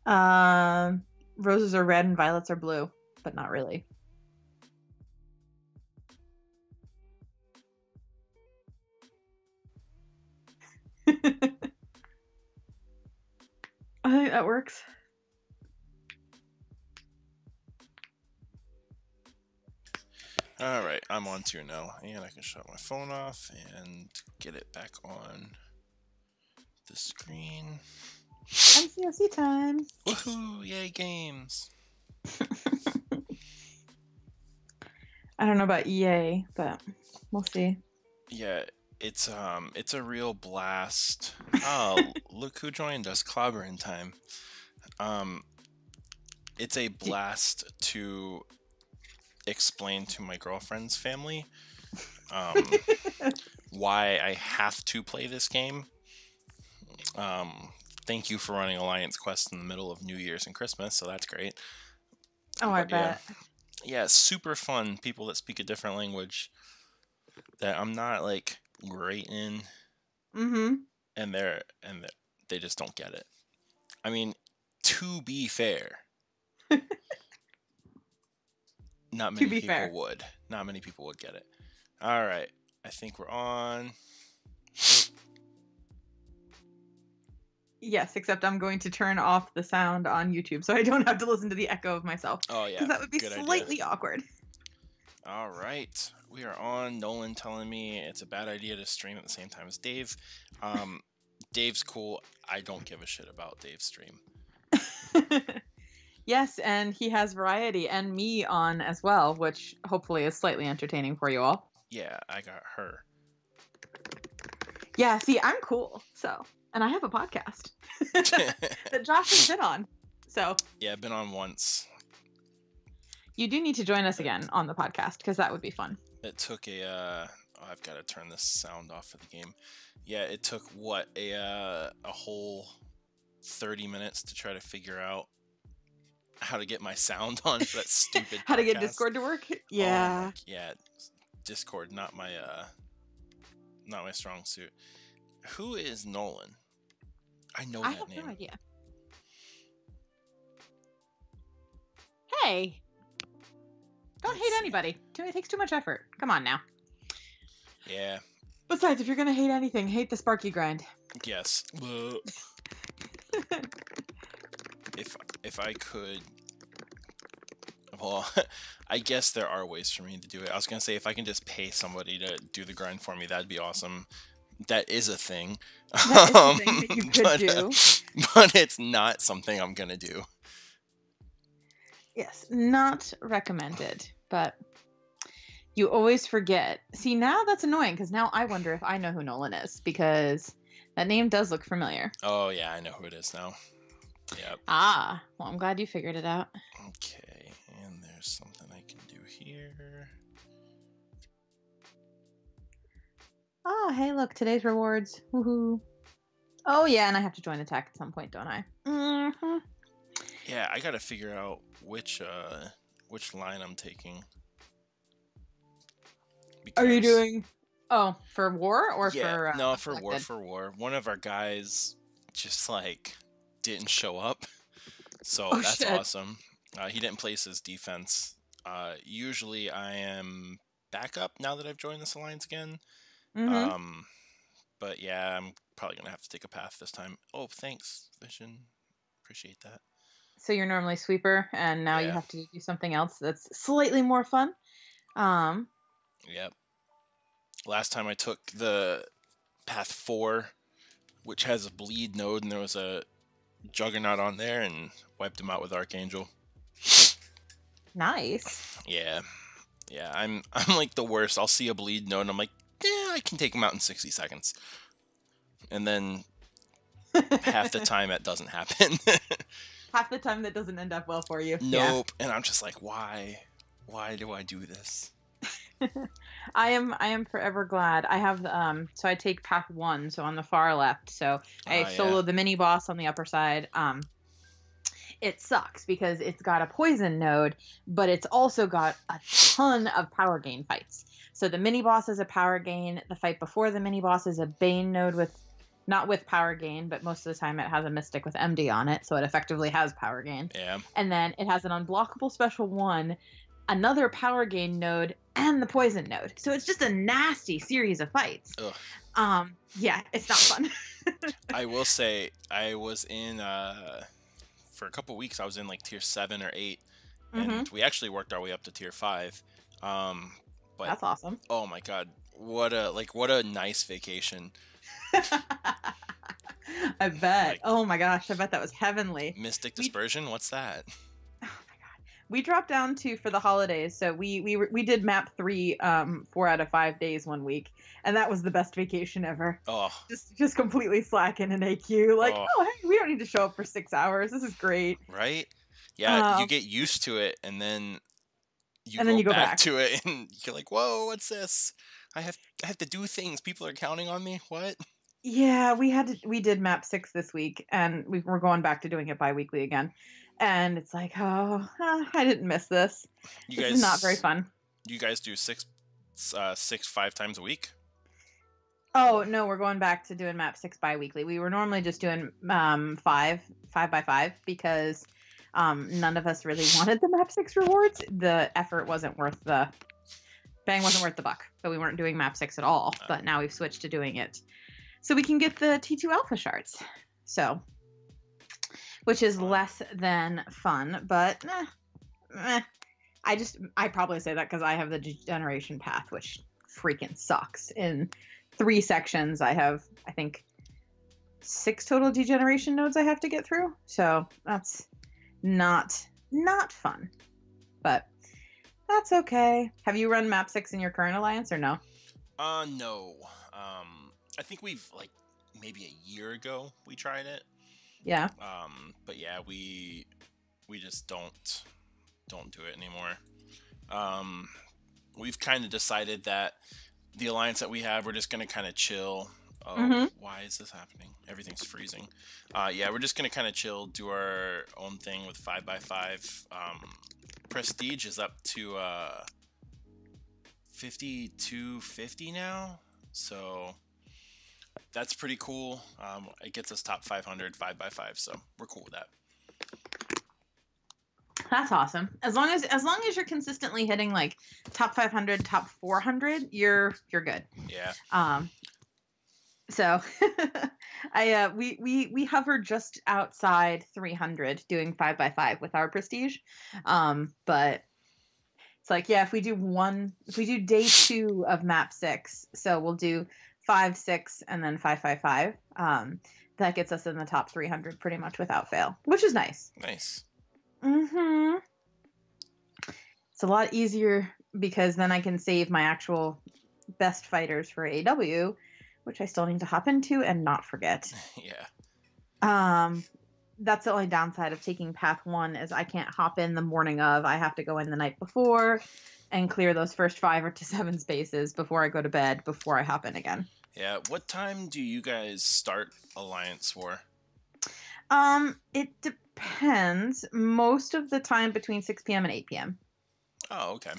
Roses are red and violets are blue, but not really. I think that works. All right, I'm on to you now, and I can shut my phone off and get it back on the screen. MCOC time. Woohoo! Yay, games! I don't know about EA, but we'll see. Yeah, it's a real blast. Oh, look who joined us, Clobber in time. It's a blast to explain to my girlfriend's family why I have to play this game. Thank you for running Alliance Quest in the middle of New Year's and Christmas, so that's great. Oh, I bet. Yeah, super fun. People that speak a different language that I'm not like great in, and they just don't get it. I mean, to be fair, not many people would. Not many people would get it. All right, I think we're on. Yes, except I'm going to turn off the sound on YouTube so I don't have to listen to the echo of myself. Oh, yeah. Because that would be slightly awkward. All right. We are on. Nolan telling me it's a bad idea to stream at the same time as Dave. Dave's cool. I don't give a shit about Dave's stream. Yes, and he has variety and me on as well, which hopefully is slightly entertaining for you all. Yeah, I got her. Yeah, see, I'm cool, so... And I have a podcast that Josh has been on. So yeah, I've been on once. You do need to join us again on the podcast because that would be fun. It took I've got to turn this sound off for the game. Yeah, it took a whole 30 minutes to try to figure out how to get my sound on for that stupid how podcast. to get Discord to work? Yeah. Yeah, Discord not my strong suit. Who is Nolan? I know that name. I have no idea. Hey! Don't hate anybody. It takes too much effort. Come on now. Yeah. Besides, if you're gonna hate anything, hate the Sparky Grind. Yes. if I could... Well, I guess there are ways for me to do it. I was gonna say if I can just pay somebody to do the grind for me, that'd be awesome. That is a thing. That is a thing that you could do. But it's not something I'm gonna do. Yes, not recommended, but you always forget. See, now that's annoying because now I wonder if I know who Nolan is because that name does look familiar. Oh, yeah, I know who it is now. Yep. Ah, well, I'm glad you figured it out. Okay, and there's something I can do here. Oh, hey, look, today's rewards. Woohoo. Oh, yeah, and I have to join attack at some point, don't I? Mm-hmm. Yeah, I gotta figure out which line I'm taking. Are you doing... Oh, for war or yeah, for... no, for war. One of our guys just, like, didn't show up. So that's shit. Awesome. He didn't place his defense. Usually I am backup now that I've joined this alliance again. Mm-hmm. But yeah, I'm probably gonna have to take a path this time. Oh, thanks, Vision. Appreciate that. So you're normally sweeper, and now you have to do something else that's slightly more fun. Yep. Last time I took the path 4, which has a bleed node, and there was a Juggernaut on there, and wiped him out with Archangel. Nice. Yeah. Yeah, I'm like the worst. I'll see a bleed node, and I'm like, yeah, I can take him out in 60 seconds. And then half the time that doesn't happen. Half the time that doesn't end up well for you. Nope. Yeah. And I'm just like, why? Why do I do this? I am forever glad. I have so I take path 1, so on the far left. So I solo the mini boss on the upper side. It sucks because it's got a poison node, but it's also got a ton of power gain fights. So the mini boss is a power gain. The fight before the mini boss is a Bane node with not with power gain, but most of the time it has a Mystic with MD on it, so it effectively has power gain. Yeah. And then it has an unblockable special 1, another power gain node, and the poison node. So it's just a nasty series of fights. Ugh. Yeah, it's not fun. I will say I was in for a couple weeks. I was in like tier 7 or 8, and we actually worked our way up to tier 5. But that's awesome. Oh my god, what a nice vacation. I bet. Like, oh my gosh, I bet that was heavenly. Mystic Dispersion, what's that? Oh my god. We dropped down to for the holidays, so we did map 3 4 out of 5 days one week, and that was the best vacation ever. Oh. Just completely slacking in AQ. Like, oh hey, we don't need to show up for 6 hours. This is great. Right? Yeah, you get used to it, and then you go back to it, and you're like, whoa, what's this? I have to do things. People are counting on me. What? Yeah, we did map 6 this week, and we're going back to doing it bi-weekly again. And it's like, oh, I didn't miss this. This is not very fun. You guys do 6 5 times a week? Oh no, we're going back to doing map 6 bi-weekly. We were normally just doing 5 by 5 because none of us really wanted the map 6 rewards. The effort wasn't worth the bang, wasn't worth the buck. So we weren't doing map 6 at all. But now we've switched to doing it so we can get the T2 alpha shards. So, which is less than fun, but I probably say that because I have the degeneration path, which freaking sucks. In 3 sections, I have, I think, 6 total degeneration nodes I have to get through. So that's not fun, but that's okay. Have you run map 6 in your current alliance or no? No. I think we've maybe a year ago we tried it. Yeah. But yeah, we just don't do it anymore. We've kind of decided that the alliance that we have, we're just gonna kind of chill. Oh, why is this happening? Everything's freezing. Yeah, we're just gonna kind of chill, do our own thing with 5 by 5. Prestige is up to 5250 now, so that's pretty cool. It gets us top 500 5 by 5, so we're cool with that. That's awesome. As long as you're consistently hitting like top 500, top 400, you're good. Yeah. So we hover just outside 300 doing 5 by 5 with our prestige. But it's like, yeah, if we do day 2 of map 6, so we'll do 5, 6, and then 5, 5, 5. That gets us in the top 300 pretty much without fail, which is nice. Nice. It's a lot easier because then I can save my actual best fighters for AW, which I still need to hop into and not forget. Yeah. That's the only downside of taking path 1 is I can't hop in the morning of. I have to go in the night before and clear those first 5 to 7 spaces before I go to bed before I hop in again. Yeah. What time do you guys start Alliance War? It depends. Most of the time between 6 p.m. and 8 p.m. Oh, okay.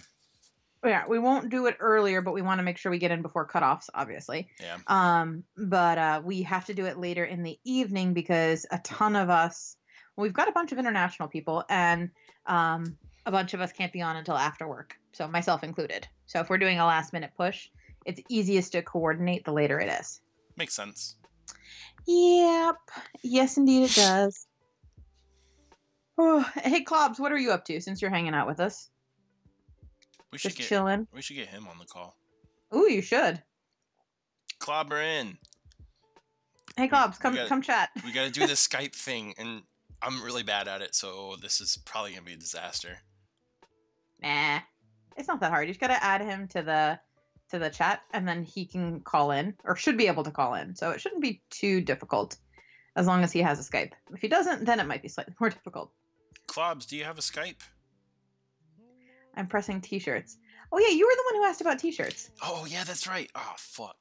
Yeah, we won't do it earlier, but we want to make sure we get in before cutoffs, obviously. Yeah. But we have to do it later in the evening because a ton of us, we've got a bunch of international people, and a bunch of us can't be on until after work. So myself included. So if we're doing a last minute push, it's easiest to coordinate the later it is. Makes sense. Yep. Yes, indeed it does. Oh, hey, Clobs, what are you up to since you're hanging out with us? Just chilling. We should get him on the call. Ooh, you should. Clobber in. Hey, Clobs, come chat. We got to do this Skype thing, and I'm really bad at it, so this is probably going to be a disaster. Nah, it's not that hard. You just got to add him to the chat, and then he can call in, or should be able to call in. So it shouldn't be too difficult, as long as he has a Skype. If he doesn't, then it might be slightly more difficult. Clobs, do you have a Skype? I'm pressing t-shirts. Oh yeah, you were the one who asked about t-shirts. Oh yeah, that's right. Oh fuck.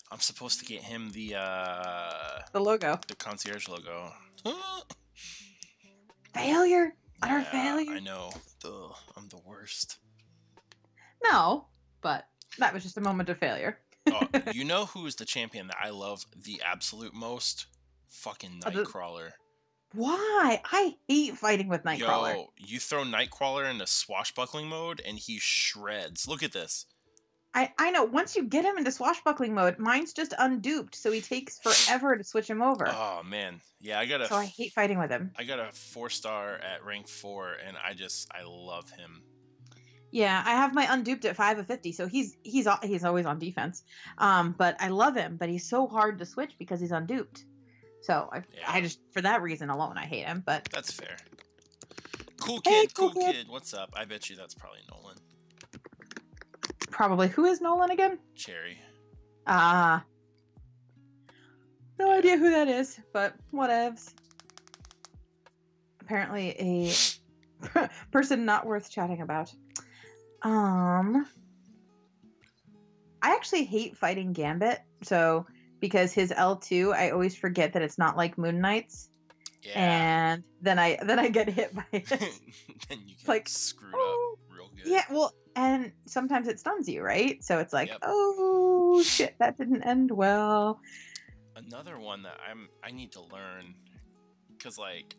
I'm supposed to get him the logo. The concierge logo. Failure? Utter Yeah, failure? I know. I'm the worst. No, but that was just a moment of failure. You know who's the champion that I love the absolute most? Fucking Nightcrawler. Why? I hate fighting with Nightcrawler. Yo, you throw Nightcrawler into swashbuckling mode and he shreds. Look at this. I know. Once you get him into swashbuckling mode, mine's just unduped, so he takes forever to switch him over. Oh, man. Yeah, So I hate fighting with him. I got a 4-star at rank 4, and I love him. Yeah, I have my unduped at 5 of 50, so he's always on defense. But I love him, but he's so hard to switch because he's unduped. So I just, for that reason alone, I hate him. But that's fair. Cool kid, cool kid. What's up? I bet you that's probably Nolan. Probably. Who is Nolan again? Cherry. No idea who that is, but whatevs. Apparently a person not worth chatting about. I actually hate fighting Gambit, so because his L2, I always forget that it's not like Moon Knight's. Yeah. And then I get hit by it. Then you get like screwed up real good. Yeah, well, and sometimes it stuns you, right? So it's like, oh shit, that didn't end well. Another one that I need to learn, because like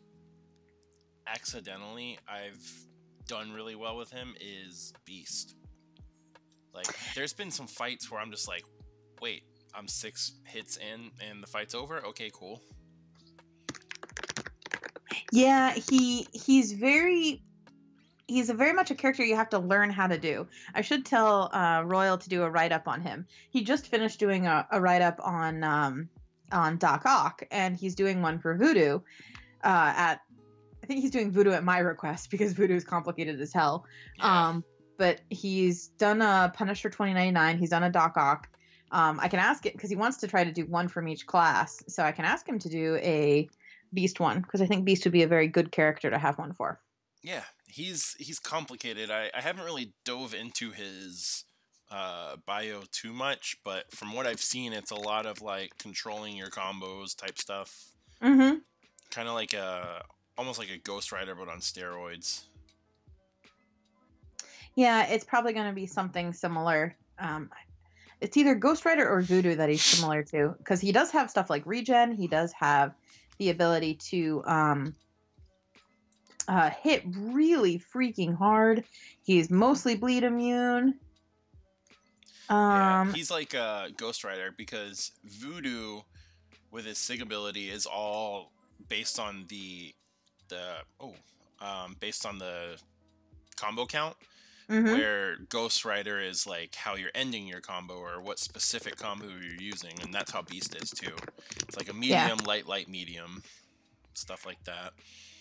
accidentally I've done really well with him, is Beast. Like there's been some fights where I'm just like, wait, I'm 6 hits in and the fight's over? Okay, cool. Yeah, he's very much a character you have to learn how to do. I should tell Royal to do a write-up on him. He just finished doing a write-up on Doc Ock, and he's doing one for Voodoo. I think he's doing Voodoo at my request because Voodoo is complicated as hell. Yeah. But he's done a Punisher 2099. He's done a Doc Ock. I can ask it because he wants to try to do one from each class. So I can ask him to do a Beast one because I think Beast would be a very good character to have one for. Yeah, he's complicated. I haven't really dove into his bio too much, but from what I've seen, it's a lot of like controlling your combos type stuff. Mm-hmm. Kind of like almost like a Ghost Rider, but on steroids. Yeah, it's probably going to be something similar. It's either Ghost Rider or Voodoo that he's similar to, because he does have stuff like regen. He does have the ability to hit really freaking hard. He's mostly bleed immune. Yeah, he's like a Ghost Rider because Voodoo, with his Sig ability, is all based on the combo count. Mm-hmm. Where Ghost Rider is like how you're ending your combo or what specific combo you're using, and that's how Beast is too. It's like a medium, light, medium, stuff like that.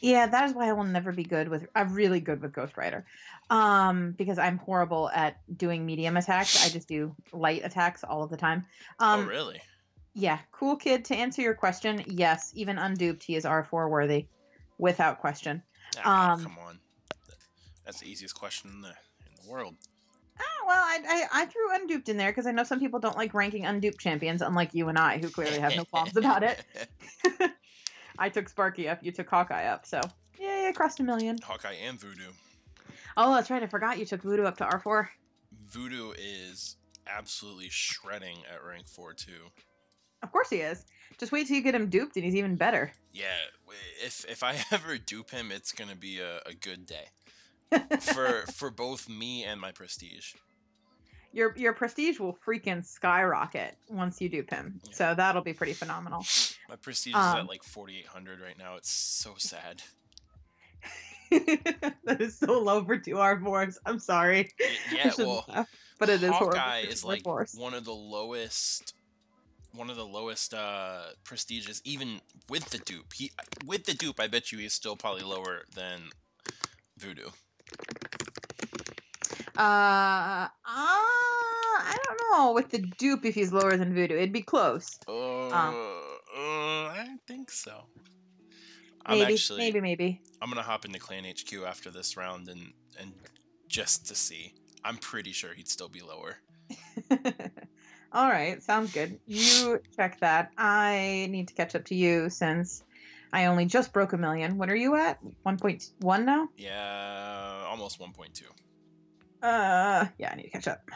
Yeah, that is why I will never be good with. I'm really good with Ghost Rider, because I'm horrible at doing medium attacks. I just do light attacks all of the time. Oh, really? Yeah, cool kid. To answer your question, yes, even unduped, he is R4 worthy, without question. Come on, that's the easiest question in the world. Oh, well, I threw unduped in there because I know some people don't like ranking unduped champions, unlike you and I, who clearly have no qualms about it. I took Sparky up, you took Hawkeye up, so yay, I crossed 1 million. Hawkeye and Voodoo. Oh, that's right, I forgot you took Voodoo up to R4. Voodoo is absolutely shredding at rank 4 too. Of course he is. Just wait till you get him duped and he's even better. Yeah, if I ever dupe him, it's gonna be a good day. for both me and my prestige. Your prestige will freaking skyrocket once you dupe him. Yeah. So that'll be pretty phenomenal. My prestige is at like 4,800 right now. It's so sad. That is so low for 2 R4s. I'm sorry. Yeah, well, but it is horrible. Hawkeye is like one of the lowest prestiges, even with the dupe. With the dupe, I bet you he's still probably lower than Voodoo. I don't know with the dupe if he's lower than Voodoo. It'd be close. I think so. Maybe. I'm gonna hop into Clan HQ after this round and just to see. I'm pretty sure he'd still be lower. All right, sounds good. You check that. I need to catch up to you since I only just broke 1 million. What are you at? 1.1 now? Yeah, almost 1.2. Yeah, I need to catch up.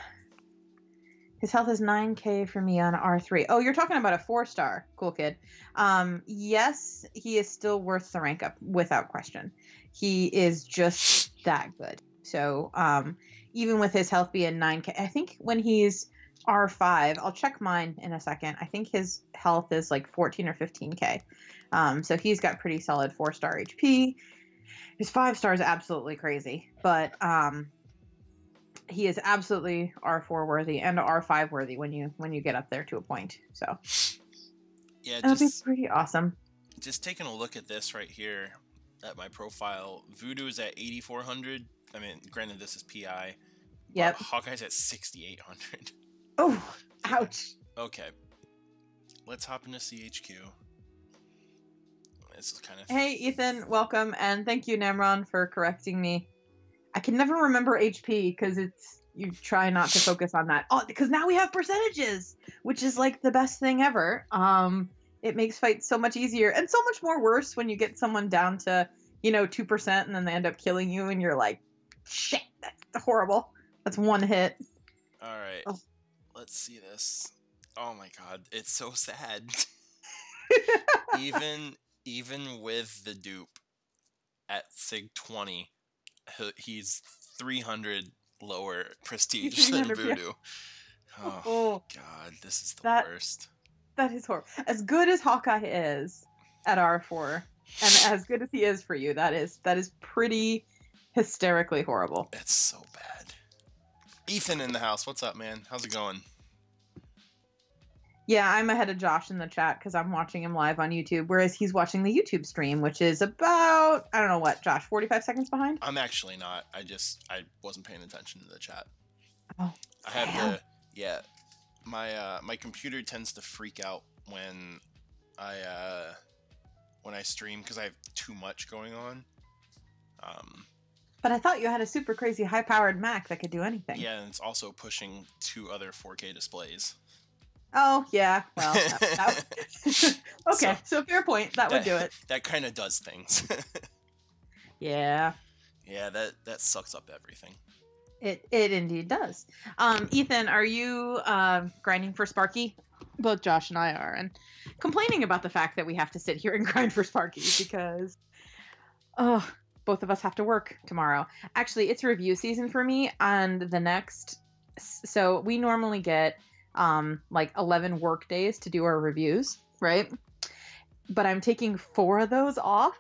His health is 9k for me on R3. Oh, you're talking about a 4-star. Cool kid. Yes, he is still worth the rank up without question. He is just that good. So, even with his health being 9k, I think when he's R5, I'll check mine in a second. I think his health is like 14 or 15k. So he's got pretty solid 4-star HP. His 5-star is absolutely crazy, but he is absolutely R4 worthy and R5 worthy when you get up there to a point. So yeah, that'll be pretty awesome. Just taking a look at this right here at my profile, Voodoo is at 8,400. I mean, granted this is PI. Yep. Hawkeye's at 6,800. Oh, ouch. Okay, let's hop into CHQ. This is kind of. Hey, Ethan, welcome, and thank you, Namron, for correcting me. I can never remember HP because you try not to focus on that. Oh, because now we have percentages, which is like the best thing ever. It makes fights so much easier and so much more worse when you get someone down to 2% and then they end up killing you and you're like, shit, that's horrible. That's one hit. All right, let's see this. Oh my god, it's so sad. Even with the dupe at Sig 20. He's 300 lower prestige than Voodoo. Oh god, this is the worst. That is horrible. As good as Hawkeye is at R4, and as good as he is for you, that is pretty hysterically horrible. It's so bad. Ethan in the house. What's up, man? How's it going? Yeah, I'm ahead of Josh in the chat because I'm watching him live on YouTube, whereas he's watching the YouTube stream, which is about, I don't know what, Josh, 45 seconds behind? I'm actually not. I wasn't paying attention to the chat. Oh, I have my computer tends to freak out when I stream because I have too much going on. But I thought you had a super crazy high-powered Mac that could do anything. Yeah, and it's also pushing 2 other 4K displays. Oh, yeah. Well, okay, so fair point. That would do it. That kind of does things. Yeah. Yeah, that sucks up everything. It indeed does. Ethan, are you grinding for Sparky? Both Josh and I are, and complaining about the fact that we have to sit here and grind for Sparky because, both of us have to work tomorrow. Actually, it's review season for me, and the next. So we normally get like 11 work days to do our reviews, right? But I'm taking 4 of those off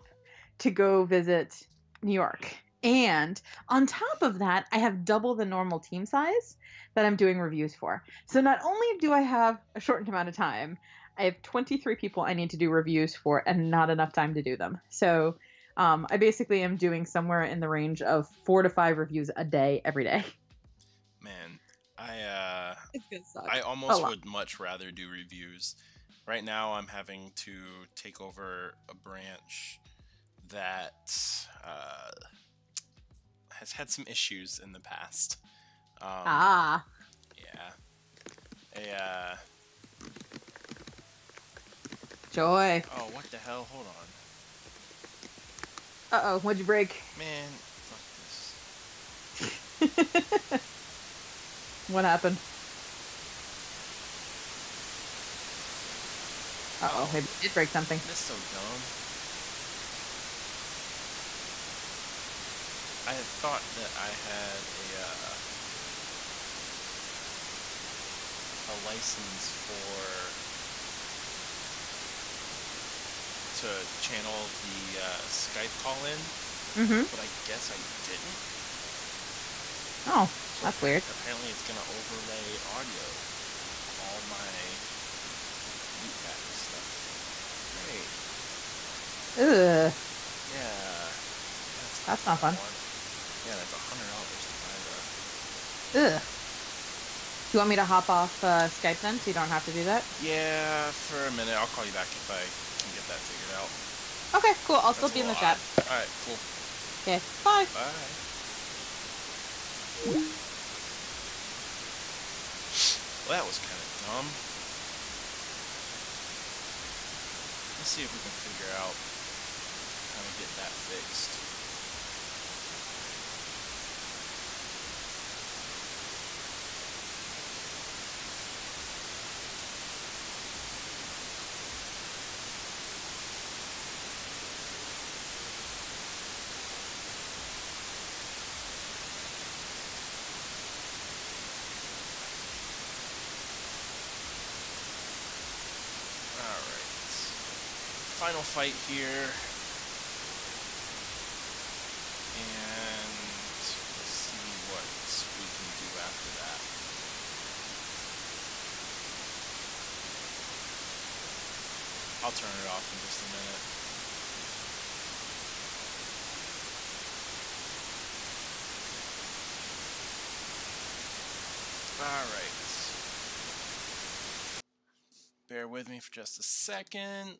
to go visit New York. And on top of that, I have double the normal team size that I'm doing reviews for. So not only do I have a shortened amount of time, I have 23 people I need to do reviews for and not enough time to do them. So I basically am doing somewhere in the range of 4 to 5 reviews a day, every day. Man, it's gonna suck. I almost would much rather do reviews. Right now, I'm having to take over a branch that has had some issues in the past. Yeah. Joy. Oh, what the hell? Hold on. Uh-oh, what'd you break? Man, fuck this. What happened? Uh-oh, maybe it did break something. That's so dumb. I had thought that I had a license to channel the Skype call in, but I guess I didn't. Oh, that's weird. Apparently it's gonna overlay audio all my loot pack stuff. Great. Ugh. Yeah. That's not fun. Yeah, that's $100 to buy that. Ugh. Do you want me to hop off Skype then, so you don't have to do that? Yeah, for a minute. I'll call you back if I can get that figured out. Okay, cool. I'll still be in the chat. Alright, cool. Okay, bye. Bye. Well, that was kind of dumb. Let's see if we can figure out how to get that fixed. final fight here. And we'll see what we can do after that. I'll turn it off in just a minute. Alright. Bear with me for just a second.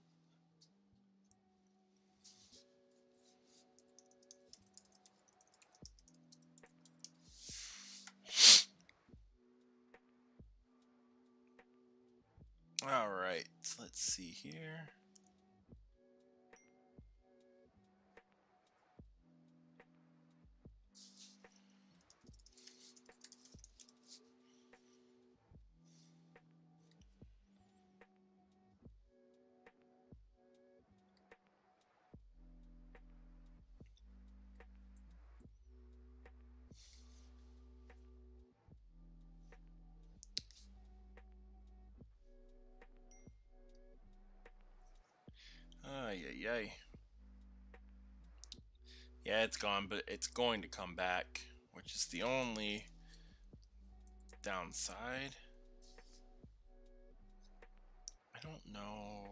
Alright, let's see here. Ay, ay, ay. Yeah, it's gone, but it's going to come back, which is the only downside. I don't know.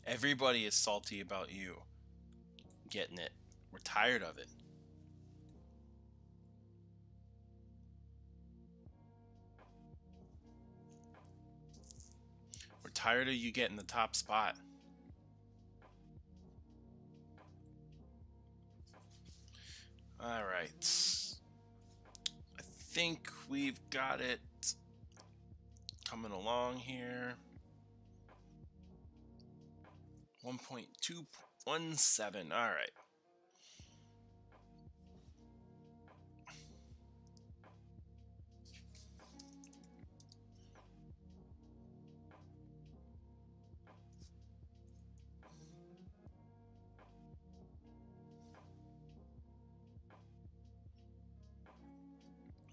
Everybody is salty about you getting it. We're tired of it. We're tired of you getting the top spot. Alright. I think we've got it coming along here. 1.217. Alright.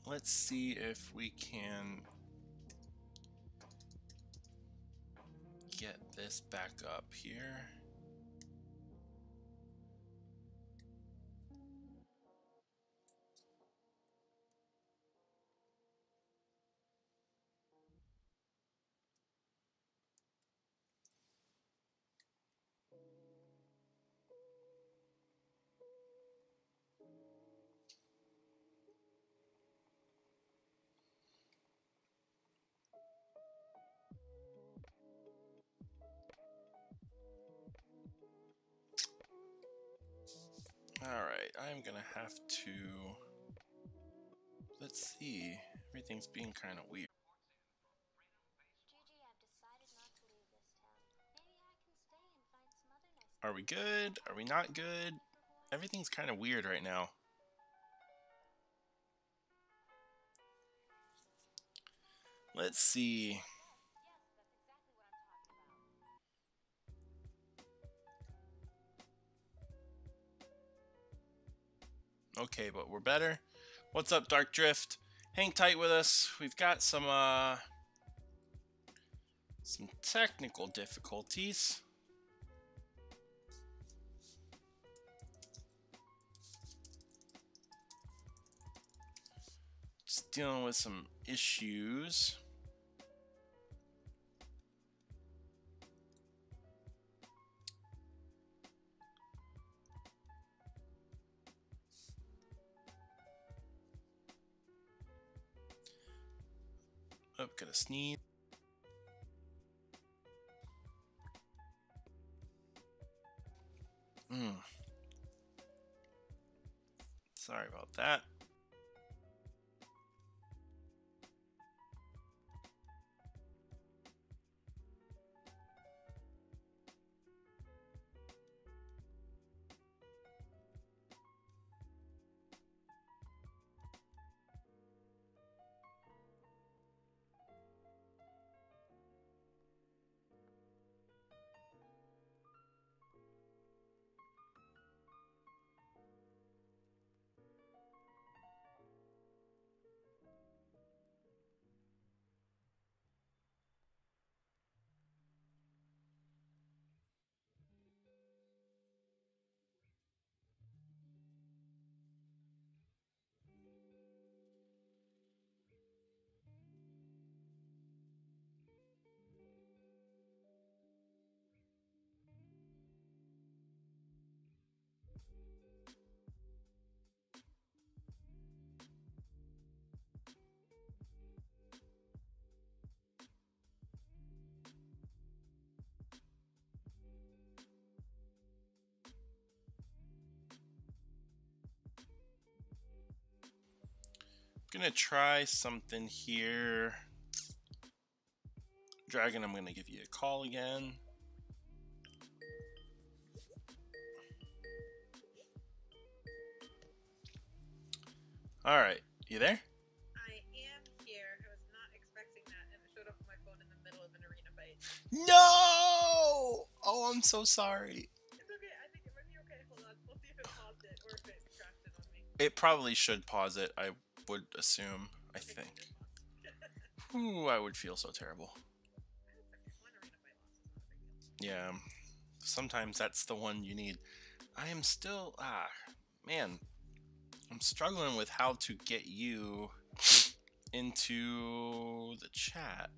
Let's see if we can get this back up here. Alright, I'm gonna have to... Let's see. Everything's being kind of weird. Are we good? Are we not good? Everything's kind of weird right now. Let's see. Okay, but we're better. What's up, Dark Drift? Hang tight with us. We've got some technical difficulties. Just dealing with some issues. Oh, gonna sneeze. Sorry about that. Gonna try something here. Dragon, I'm gonna give you a call again. Alright, you there? I am here. I was not expecting that, and it showed up on my phone in the middle of an arena fight. No! Oh, I'm so sorry. It's okay. I think it might be okay. Hold on. We'll see if it paused it or if it crashed it on me. It probably should pause it, I would assume. I think. Ooh, I would feel so terrible. Yeah, sometimes that's the one you need. I am still, man, I'm struggling with how to get you into the chat.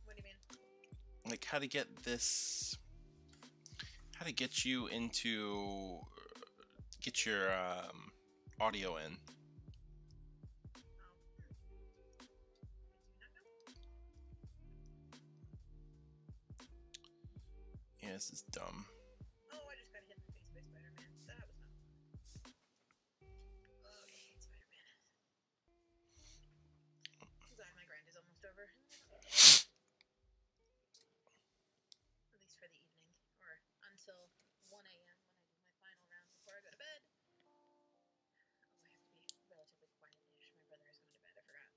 What do you mean? Like how to get this, how to get you into, get your audio in. Yeah, this is dumb. Oh, I just got hit in the face by Spider-Man. That was not. Okay, Spider-Man. Sorry, my grind is almost over. At least for the evening, or until 1 a.m. when I do my final round before I go to bed. Oh, I have to be relatively quiet-ish. My brother is going to bed. I forgot.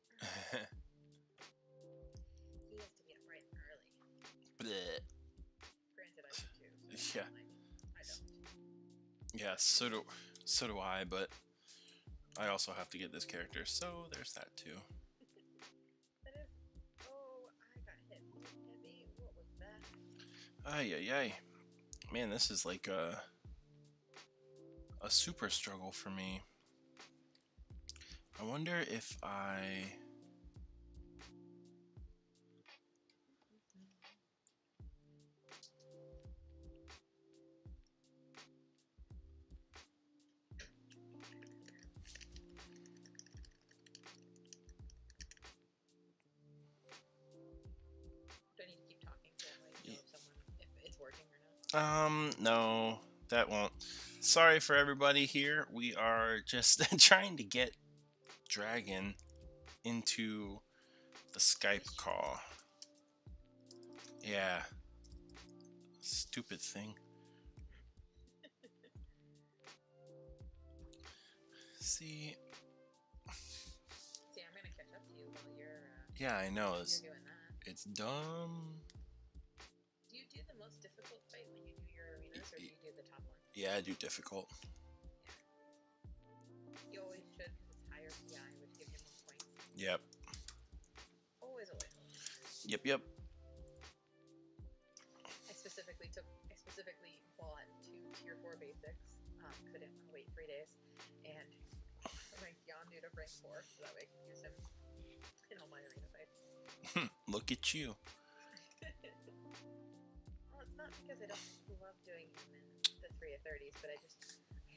He has to be up bright and early. Bleh. Granted, I do too. So Yeah. I don't. Yeah, so do I, but I also have to get this character, so there's that too. That is. Oh, I got hit heavy. What was that? Ay, ay, ay. Man, this is like a super struggle for me. I wonder if I... Do I need to keep talking so that way you know if it's working or not? No, that won't. Sorry for everybody here. We are just trying to get Dragon into the Skype call. Yeah. Stupid thing. See, I'm gonna catch up to you while you're. Yeah, I know. You're doing that. It's dumb. Do you do the most difficult fight when you do your arenas, or do you do the top one? Yeah, I do difficult. Yeah. You always should, because it's higher PI, which gives you more points. Yep. Always. Yep. I specifically bought 2 tier 4 basics, because I didn't want to wait 3 days, and ranked Yondu to rank 4, so that way I can use him in all my arena fights. Look at you. Well, it's not because I don't love doing him in the 3 of 30s, but I had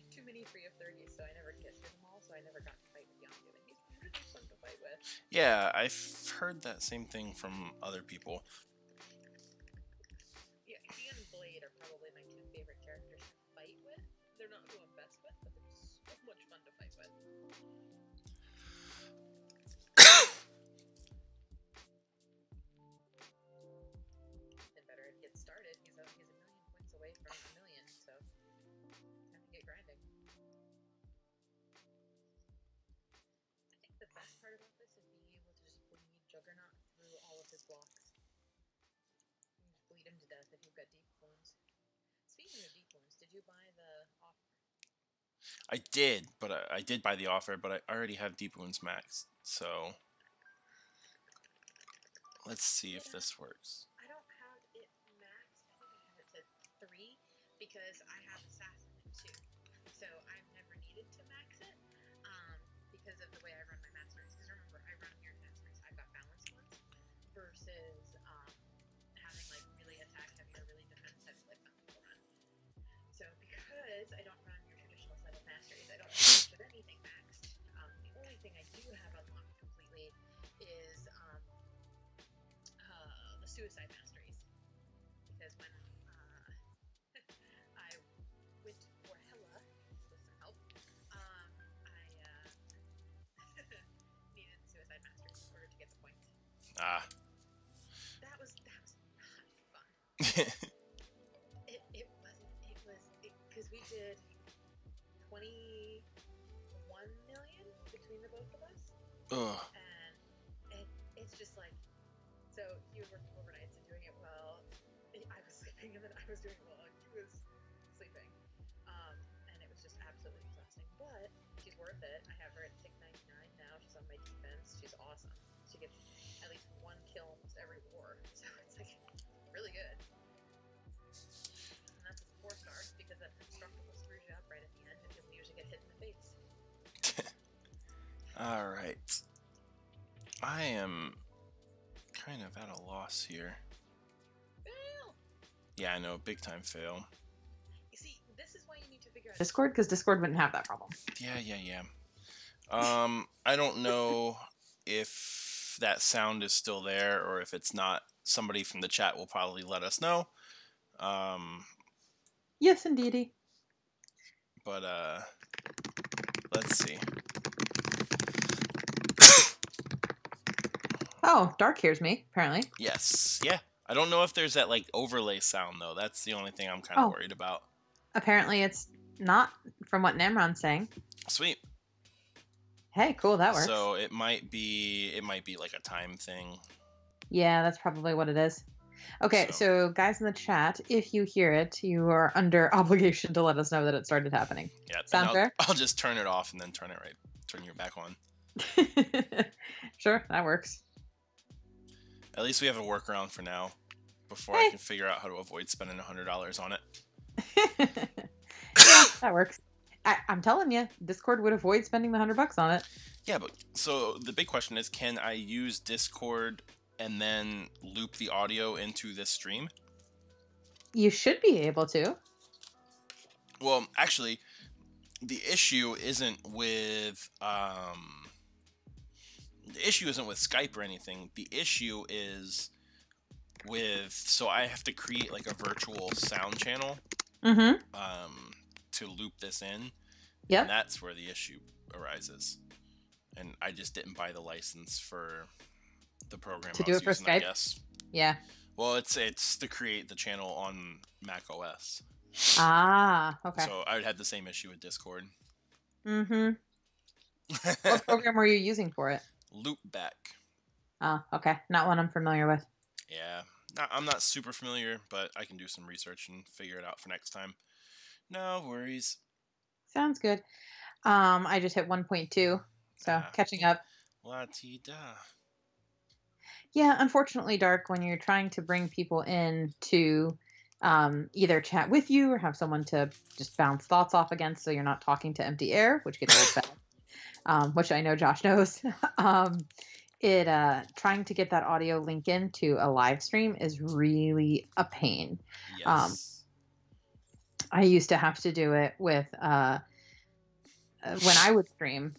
too many 3 of 30s, so I never get through them all, so I never got to fight with Yondu, and he's really fun to fight with. Yeah, I've heard that same thing from other people. Yeah, he and Blade are probably my 2 favorite characters to fight with. They're not who I'm best with, but they're so much fun to fight with. And better it gets started. He's a million points away from a million, so time to get grinding. I think the best part about this is being able to just bleed Juggernaut through all of his blocks. You can just bleed him to death if you've got deep wounds. Speaking of deep wounds, did you buy the offer? I did, but I did buy the offer, but I already have deep wounds maxed, so let's see if this works. I don't have it maxed. I think I have it to 3 because I have Assassin at 2. So I've never needed to max it because of the way I run my masteries. Because remember, I run weird masteries. I've got balanced ones versus having like really attack heavy or really defense heavy like some people run. So because I don't run your traditional set of masteries, I don't have anything maxed. The only thing I do have unlocked completely is the suicide masteries. Because when I went for Hela with some help, I Ah. That was not fun. It was because we did 21 million between the both of us. Ugh. And it's just like, so he was working overnights and doing it while I was sleeping, and then I was doing it while he was sleeping. And it was just absolutely exhausting. But she's worth it. I have her at tick 99 now. She's on my defense. She's awesome. She gets at least 1 kill almost every war. So it's like really good. And that's a 4-star because that instructable screws you up right at the end and you'll usually get hit in the face. All right. I am kind of at a loss here. Fail! Yeah, I know. Big time fail. You see, this is why you need to figure out Discord, because Discord wouldn't have that problem. Yeah. I don't know if that sound is still there or if it's not. Somebody from the chat will probably let us know. Yes, indeedy. But let's see. Oh, Dark hears me, apparently. Yes. Yeah. I don't know if there's that like overlay sound though. That's the only thing I'm kind of worried about. Apparently it's not, from what Namron's saying. Sweet. Hey, cool, that works. So it might be like a time thing. Yeah, that's probably what it is. Okay, so guys in the chat, if you hear it, you are under obligation to let us know that it started happening. Yeah. Sound fair? I'll just turn it off and then turn you back on. Sure, that works. At least we have a workaround for now, before I can figure out how to avoid spending $100 on it. Yeah, that works. I'm telling you, Discord would avoid spending the $100 on it. Yeah, but so the big question is, can I use Discord and then loop the audio into this stream? You should be able to. Well, actually, the issue isn't with Skype or anything. The issue is with, so I have to create like a virtual sound channel to loop this in. Yep. And that's where the issue arises. And I just didn't buy the license for the program to do it for using, Skype. I guess. Yeah. Well, it's to create the channel on Mac OS. Ah, okay. So I would have the same issue with Discord. Mm-hmm. What program were you using for it? Loopback. Oh, okay. Not one I'm familiar with. Yeah. I'm not super familiar, but I can do some research and figure it out for next time. No worries. Sounds good. I just hit 1.2, so catching up. La-ti-da. Yeah, unfortunately, Dark, when you're trying to bring people in to either chat with you or have someone to just bounce thoughts off against so you're not talking to empty air, which gets old bad, which I know Josh knows, trying to get that audio link into a live stream is really a pain. Yes. I used to have to do it with when I would stream.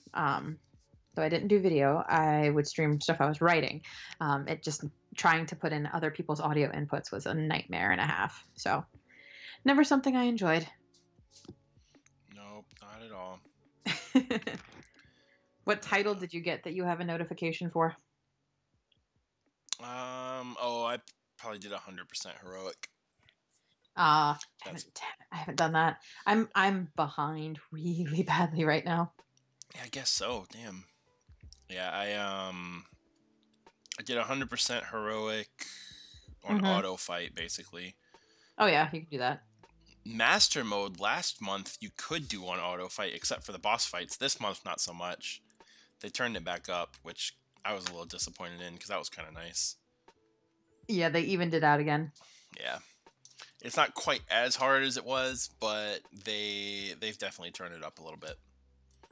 So I didn't do video. I would stream stuff I was writing. It just trying to put in other people's audio inputs was a nightmare and a half. So never something I enjoyed. Nope, not at all. What title did you get that you have a notification for? I probably did 100% heroic. I haven't done that. I'm behind really badly right now. Yeah, I guess so. Damn. Yeah, I did 100% heroic on auto fight basically. Oh yeah, you can do that. Master mode last month you could do on auto fight except for the boss fights. This month not so much. They turned it back up, which I was a little disappointed in because that was kind of nice. Yeah, they evened it out again. Yeah. It's not quite as hard as it was, but they've definitely turned it up a little bit.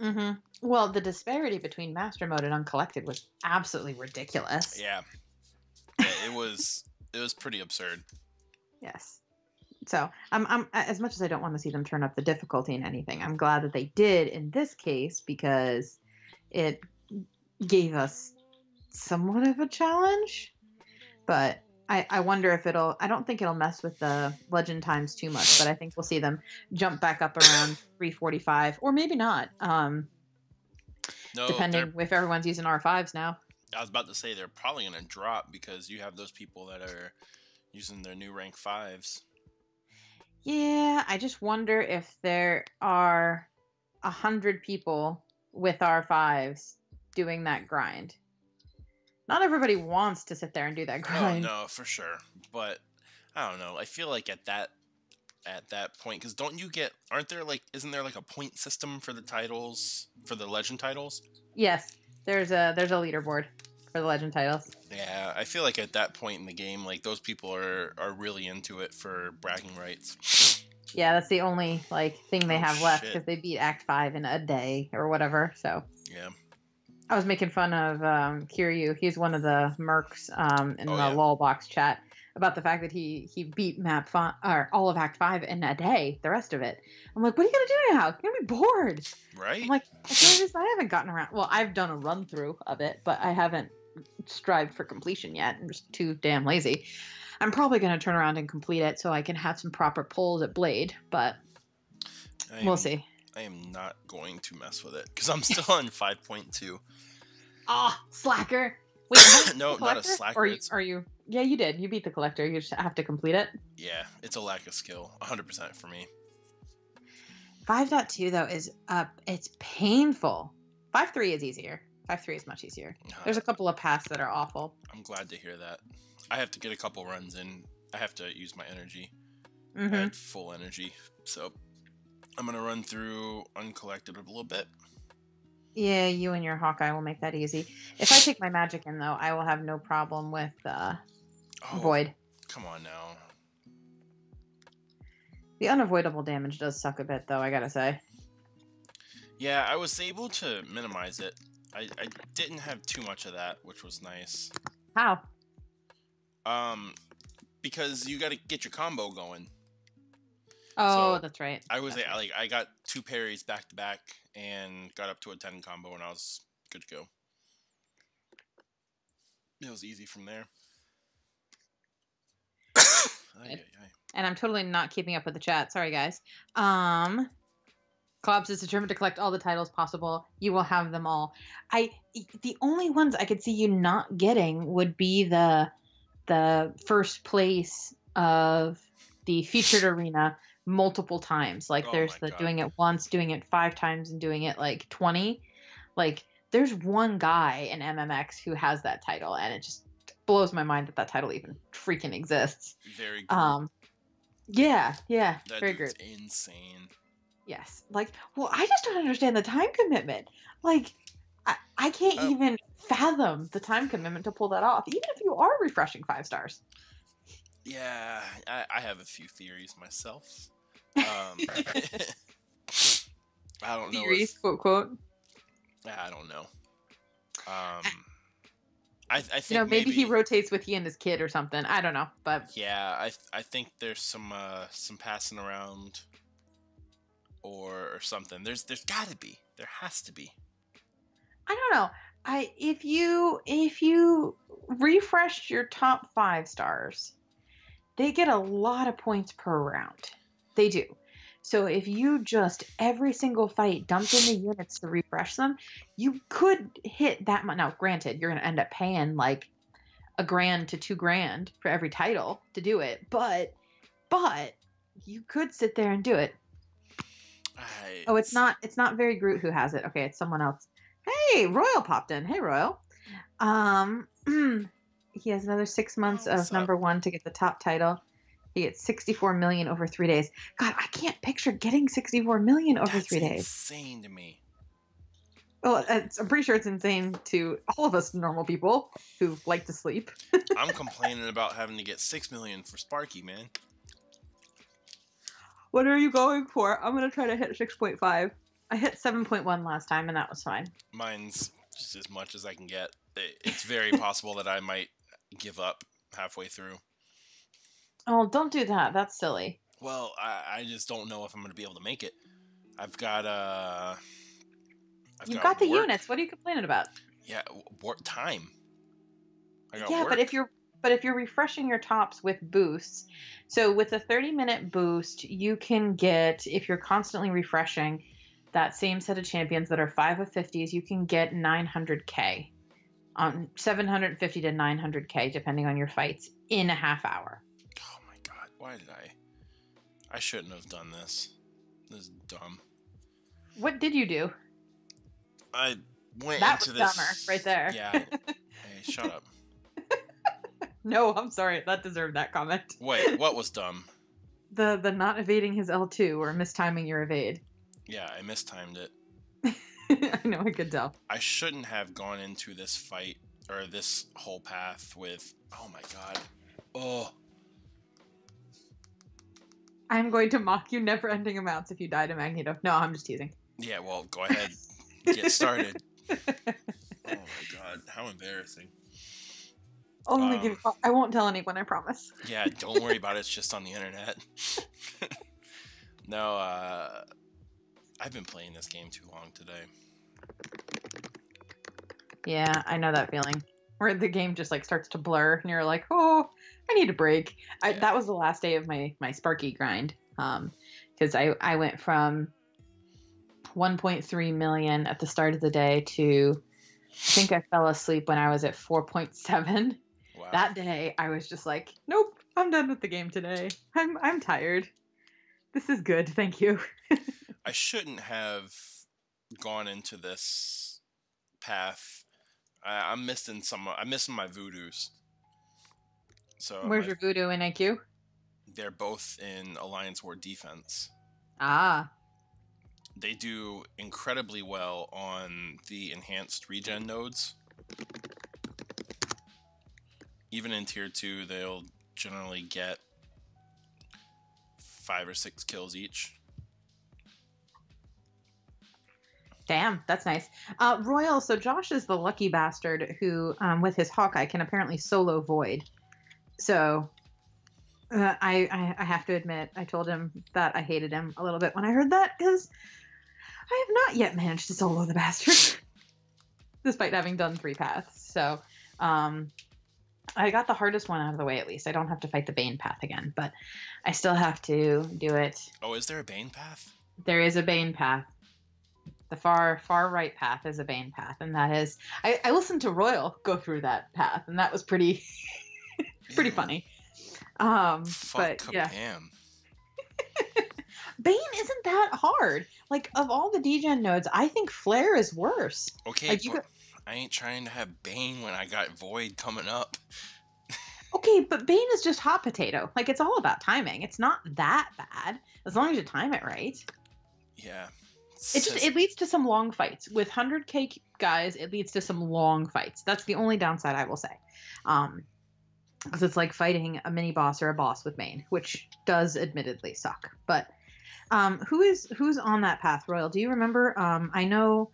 Mm-hmm. Well, the disparity between Master Mode and Uncollected was absolutely ridiculous. Yeah, it was pretty absurd. Yes. So I'm as much as I don't want to see them turn up the difficulty in anything, I'm glad that they did in this case because it gave us somewhat of a challenge. But I wonder if I don't think it'll mess with the legend times too much, but I think we'll see them jump back up around 345 or maybe not. Depending if everyone's using R5s now. I was about to say they're probably going to drop because you have those people that are using their new rank 5s. Yeah, I just wonder if there are 100 people with R5s doing that grind. Not everybody wants to sit there and do that grind. Oh, no, for sure. But I don't know. I feel like at that point, because isn't there like a point system for the titles, for the legend titles? Yes, there's a leaderboard for the legend titles. Yeah, I feel like at that point in the game, like those people are really into it for bragging rights. Yeah, that's the only like thing they have left because they beat Act 5 in a day or whatever. So yeah, I was making fun of Kiryu. He's one of the mercs in the LOL box chat about the fact that he beat map or all of Act 5 in a day. The rest of it, I'm like, what are you gonna do now? You're gonna be bored, right? I'm like, I haven't gotten around. Well, I've done a run through of it, but I haven't strived for completion yet. I'm just too damn lazy. I'm probably going to turn around and complete it so I can have some proper pulls at Blade, but we'll see. I am not going to mess with it because I'm still on 5.2. Ah, slacker. Wait, no, not a slacker. Are you? Yeah, you did. You beat the collector. You just have to complete it. Yeah, it's a lack of skill. 100% for me. 5.2 though is it's painful. 5.3 is easier. 5.3 is much easier. There's a couple of paths that are awful. I'm glad to hear that. I have to get a couple runs in. I have to use my energy. I had full energy. So I'm going to run through uncollected a little bit. Yeah, you and your Hawkeye will make that easy. If I take my magic in, though, I will have no problem with Void. Come on now. The unavoidable damage does suck a bit, though, I gotta say. Yeah, I was able to minimize it. I didn't have too much of that, which was nice. How? Because you got to get your combo going. Oh, so that's right. I got 2 parries back to back and got up to a 10 combo, and I was good to go. It was easy from there. And I'm totally not keeping up with the chat. Sorry, guys. Collabs is determined to collect all the titles possible. You will have them all. The only ones I could see you not getting would be the first place of the featured arena multiple times. Like there's the God. Doing it once, doing it 5 times, and doing it like 20. Like there's one guy in MMX who has that title, and it just blows my mind that title even freaking exists. Very good. Yeah. That very good. Insane. Yes. Like, well, I just don't understand the time commitment. Like, I can't even fathom the time commitment to pull that off, even if you are refreshing 5 stars. Yeah, I have a few theories myself. I don't know. Theories, quote. I don't know. I think maybe he rotates with he and his kid or something. I don't know, but yeah, I think there's some passing around or something. There's got to be. There has to be. I don't know. If you refreshed your top 5 stars, they get a lot of points per round. They do. So if you just every single fight dumped in the units to refresh them, you could hit that much. Now, granted, you're going to end up paying like $1,000 to $2,000 for every title to do it, but you could sit there and do it. It's not Very Groot who has it. Okay, it's someone else. Hey, Royal popped in. Hey, Royal. He has another 6 months of number 1 to get the top title. He gets 64 million over 3 days. God, I can't picture getting 64 million over 3 days. That's insane to me. Well, I'm pretty sure it's insane to all of us normal people who like to sleep. I'm complaining about having to get 6 million for Sparky, man. What are you going for? I'm going to try to hit 6.5. I hit 7.1 last time, and that was fine. Mine's just as much as I can get. It's very possible that I might give up halfway through. Oh, don't do that. That's silly. Well, I just don't know if I'm going to be able to make it. You've got the units. What are you complaining about? Yeah, work time. But if you're refreshing your tops with boosts, so with a 30-minute boost, you can get, if you're constantly refreshing that same set of champions that are 5 of 50s, you can get 900k on 750 to 900k, depending on your fights, in a half hour. Oh my god, why did I shouldn't have done this. This is dumb. What did you do? I went that into was this. Dumber, right there. Yeah. Hey, shut up. No, I'm sorry. That deserved that comment. Wait, what was dumb? The not evading his L2 or mistiming your evade. Yeah, I mistimed it. I know, I could tell. I shouldn't have gone into this fight or this whole path with. Oh my god. Oh. I'm going to mock you never-ending amounts if you die to Magneto. No, I'm just teasing. Yeah, well, go ahead. Get started. Oh my god, how embarrassing. I won't tell anyone, I promise. Yeah, don't worry about it. It's just on the internet. No, I've been playing this game too long today. Yeah, I know that feeling. Where the game just like starts to blur and you're like, oh, I need a break. Yeah. That was the last day of my Sparky grind. Because I went from 1.3 million at the start of the day to, I think I fell asleep when I was at 4.7. Wow. That day I was just like, nope, I'm done with the game today. I'm tired. This is good, thank you. I shouldn't have gone into this path. I'm missing my voodoos. So where's your voodoo in IQ? They're both in Alliance War Defense. Ah. They do incredibly well on the enhanced regen nodes. Even in tier 2, they'll generally get 5 or 6 kills each. Damn, that's nice. Royal, so Josh is the lucky bastard who, with his Hawkeye, can apparently solo Void. So, I have to admit, I told him that I hated him a little bit when I heard that, because I have not yet managed to solo the bastard, despite having done 3 paths. So, I got the hardest one out of the way, at least. I don't have to fight the Bane path again, but I still have to do it. Oh, is there a Bane path? There is a Bane path. The far right path is a Bane path, and that is... I listened to Royal go through that path, and that was pretty pretty funny. But yeah. Bane isn't that hard. Like, of all the degen nodes, I think Flare is worse. Okay, like, but I ain't trying to have Bane when I got Void coming up. Okay, but Bane is just hot potato. Like, it's all about timing. It's not that bad, as long as you time it right. Yeah. It leads to some long fights. With 100k guys, it leads to some long fights. That's the only downside I will say. Because it's like fighting a mini boss or a boss with Bane, which does admittedly suck. But who's on that path, Royal? Do you remember? I know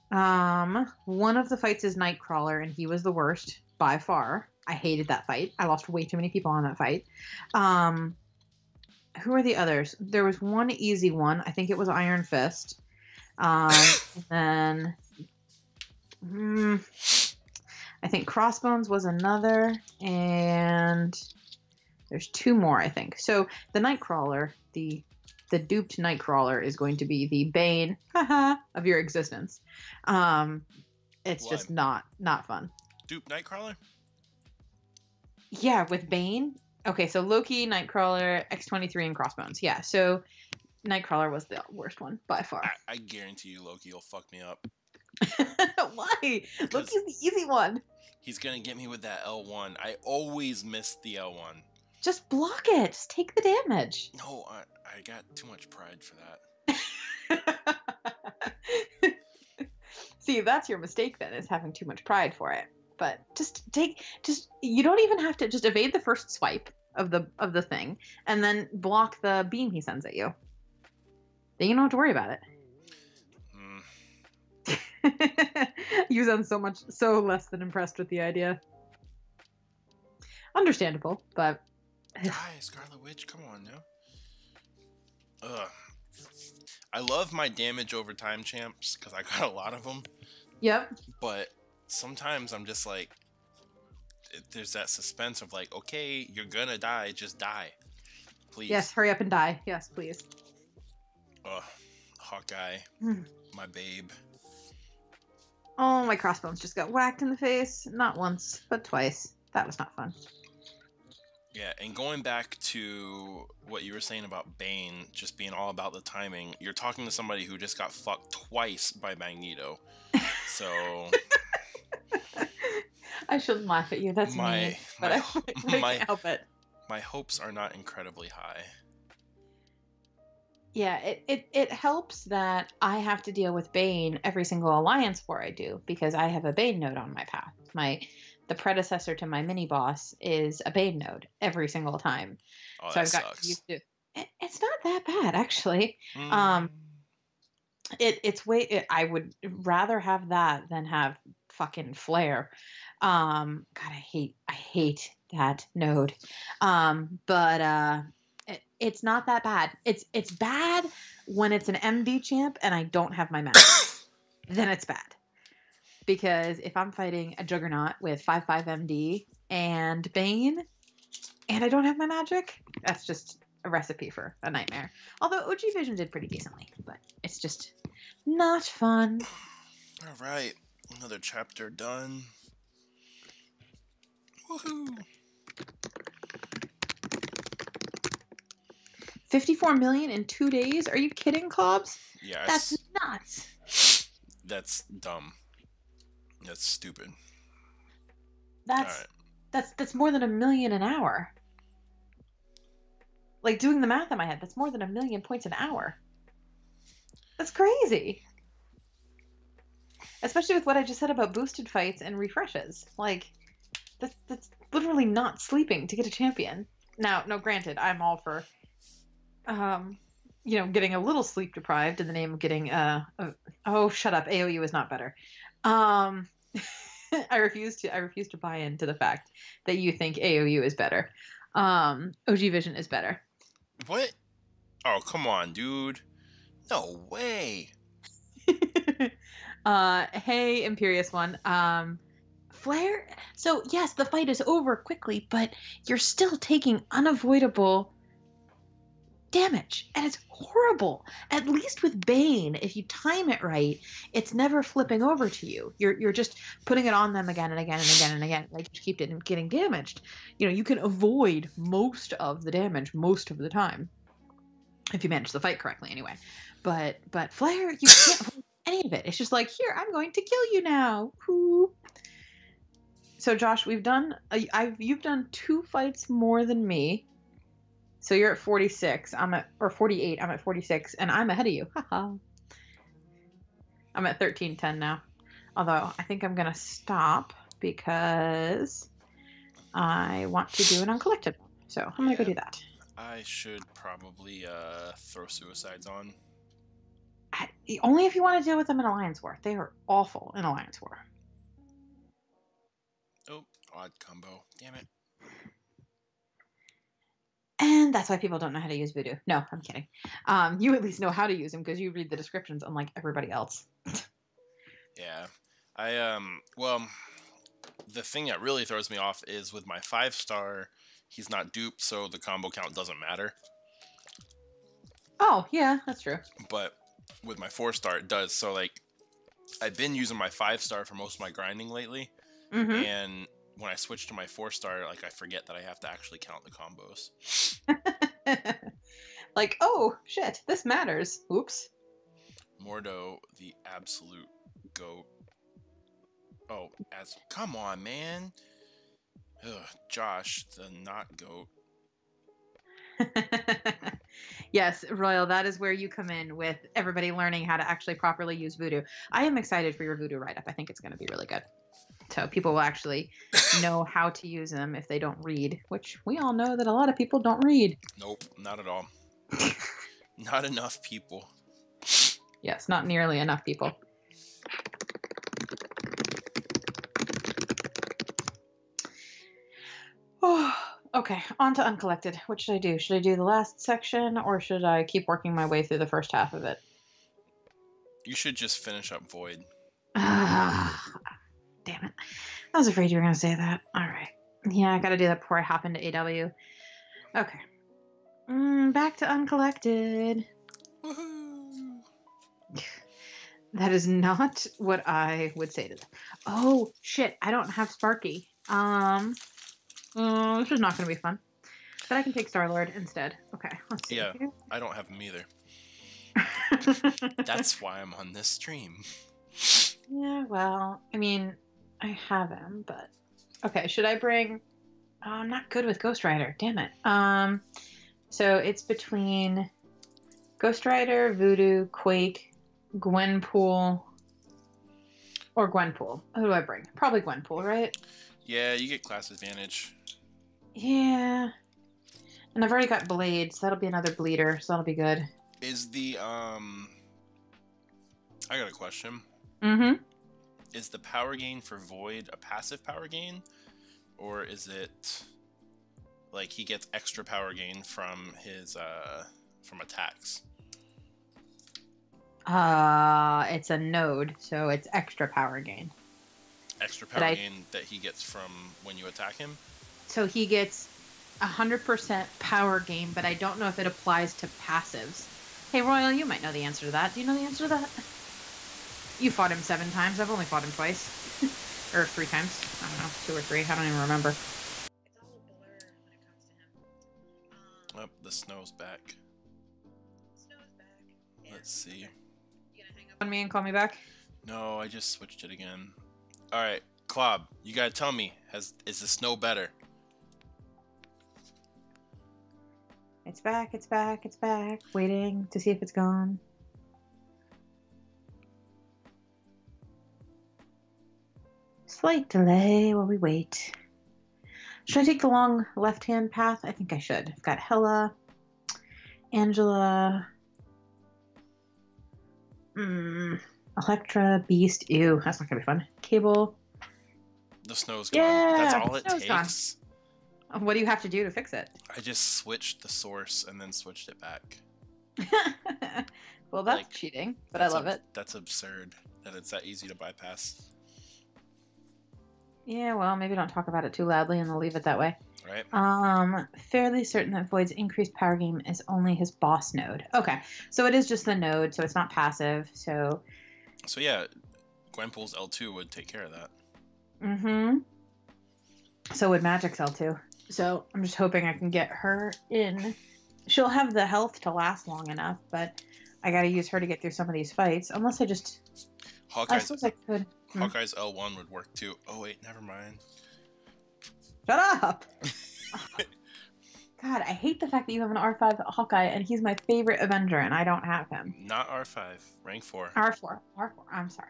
one of the fights is Nightcrawler, and he was the worst by far. I hated that fight. I lost way too many people on that fight. Who are the others? There was one easy one. I think it was Iron Fist. And then I think Crossbones was another, and there's 2 more, I think. So the Nightcrawler, the duped Nightcrawler, is going to be the bane of your existence. It's just not fun. Dupe Nightcrawler? Yeah, with Bane. Okay, so Loki, Nightcrawler, X-23, and Crossbones. Yeah, so Nightcrawler was the worst one by far. I guarantee you Loki will fuck me up. Why? Loki's the easy one. He's gonna get me with that L1. I always miss the L1. Just block it. Just take the damage. No, I got too much pride for that. See, that's your mistake then, is having too much pride for it. But you don't even have to, just evade the first swipe of the thing, and then block the beam he sends at you. Then you don't have to worry about it. You sound so less than impressed with the idea. Understandable, but... Die, Scarlet Witch, come on now. Ugh. I love my damage over time champs, because I got a lot of them. Yep. But sometimes I'm just like, there's that suspense of like, okay, you're gonna die, just die. Please. Yes, hurry up and die. Yes, please. Hawkeye, my babe. Oh, my crossbones just got whacked in the face. Not once, but twice. That was not fun. Yeah, and going back to what you were saying about Bane just being all about the timing, you're talking to somebody who just got fucked twice by Magneto. So I shouldn't laugh at you. That's mean. But I can't help it. My hopes are not incredibly high. Yeah, it helps that I have to deal with Bane every single Alliance war I do, because I have a Bane node on my path. The predecessor to my mini boss is a Bane node every single time. Oh, so that I've got sucks. used to. It's not that bad, actually. It's way. I would rather have that than have fucking Flare. God, I hate that node. But it's not that bad. It's bad when it's an MD champ and I don't have my magic. Then it's bad. Because if I'm fighting a Juggernaut with 5/5 MD and Bane and I don't have my magic, that's just a recipe for a nightmare. Although OG Vision did pretty decently, but it's just not fun. All right, another chapter done. Woohoo! 54 million in 2 days? Are you kidding, Cobbs? Yeah, that's nuts. That's dumb. That's stupid. That's more than 1 million an hour. Like, doing the math in my head, that's more than 1 million points an hour. That's crazy. Especially with what I just said about boosted fights and refreshes. Like, that's literally not sleeping to get a champion. Now, no, granted, I'm all for, getting a little sleep deprived in the name of getting, oh, shut up. AOU is not better. I refuse to buy into the fact that you think AOU is better. OG Vision is better. What? Oh, come on, dude. No way. Hey, Imperious One. Flare. So yes, the fight is over quickly, but you're still taking unavoidable damage, and it's horrible. At least with Bane, if you time it right, it's never flipping over to you. You're just putting it on them again and again and again and again. Like, you keep getting damaged. You can avoid most of the damage most of the time if you manage the fight correctly, anyway. But Flare, you can't avoid any of it. It's just like, here, I'm going to kill you now. Whoo. So Josh, you've done 2 fights more than me. So you're at 46. 48. I'm at 46, and I'm ahead of you. Haha. I'm at 1310 now. Although I think I'm gonna stop because I want to do an uncollected one. So I'm gonna go do that. I should probably throw suicides on. Only if you want to deal with them in Alliance War. They are awful in Alliance War. Oh, odd combo. Damn it. And that's why people don't know how to use Voodoo. No, I'm kidding. You at least know how to use them because you read the descriptions, unlike everybody else. Yeah. Well, the thing that really throws me off is with my 5-star, he's not duped, so the combo count doesn't matter. Oh, yeah, that's true. But with my 4-star, it does. So, like, I've been using my 5-star for most of my grinding lately, and when I switch to my 4-star, like, I forget that I have to actually count the combos. Like, oh, shit, this matters. Oops. Mordo, the absolute goat. Oh, come on, man. Ugh, Josh, the not goat. Yes, Royal, that is where you come in with everybody learning how to actually properly use Voodoo. I am excited for your Voodoo write-up. I think it's going to be really good. So people will actually know how to use them if they don't read, which we all know that a lot of people don't read. Nope, not at all. Not enough people. Yes, not nearly enough people. Oh, okay, on to Uncollected. What should I do? Should I do the last section, or should I keep working my way through the first half of it? You should just finish up Void. Damn it. I was afraid you were going to say that. All right. Yeah, I got to do that before I hop into AW. Okay. Back to Uncollected. Woohoo! That is not what I would say to them. Oh shit! I don't have Sparky. This is not going to be fun. But I can take Star-Lord instead. Okay, let's see. Yeah, I don't have him either. That's why I'm on this stream. Yeah, well, I mean, I have him, but okay. Should I bring? Oh, I'm not good with Ghost Rider. Damn it. So it's between Ghost Rider, Voodoo, Quake, Gwenpool, or Gwenpool. Who do I bring? Probably Gwenpool, right? Yeah, you get class advantage. Yeah. And I've already got Blade, so that'll be another bleeder, so that'll be good. Is the I got a question. Mm-hmm. Is the power gain for Void a passive power gain? Or is it like he gets extra power gain from his from attacks? It's a node, so it's extra power gain. Extra power gain that he gets from when you attack him? So he gets 100% power gain, but I don't know if it applies to passives. Hey, Royal, you might know the answer to that. Do you know the answer to that? You fought him 7 times. I've only fought him twice. Or 3 times. I don't know, 2 or 3. I don't even remember. It's all a blur when it comes to him. Oh, the snow's back. Snow's back. Let's see. You gonna hang up on me and call me back? No, I just switched it again. Alright, Klob, you gotta tell me, is the snow better? It's back, it's back, it's back. Waiting to see if it's gone. Slight delay while we wait. Should I take the long left-hand path? I think I should. I've got Hella, Angela, Electra, Beast. Ew, that's not gonna be fun. Cable. The snow's gone. Yeah, That's all it takes. Gone. What do you have to do to fix it? I just switched the source and then switched it back. Well, that's cheating, but I love it. That's absurd that it's that easy to bypass. Yeah, well, maybe don't talk about it too loudly and they'll leave it that way. Right. Fairly certain that Void's increased power gain is only his boss node. Okay, so it is just the node, so it's not passive, so... So yeah, Gwenpool's L2 would take care of that. Mm-hmm. So would Magic's L2. So I'm just hoping I can get her in. She'll have the health to last long enough, but I gotta use her to get through some of these fights. Unless I just... I suppose I could. Hawkeye's L1 would work too. Oh wait, never mind. Shut up! God, I hate the fact that you have an R5 Hawkeye and he's my favorite Avenger and I don't have him. Not R5, rank 4. R4. I'm sorry.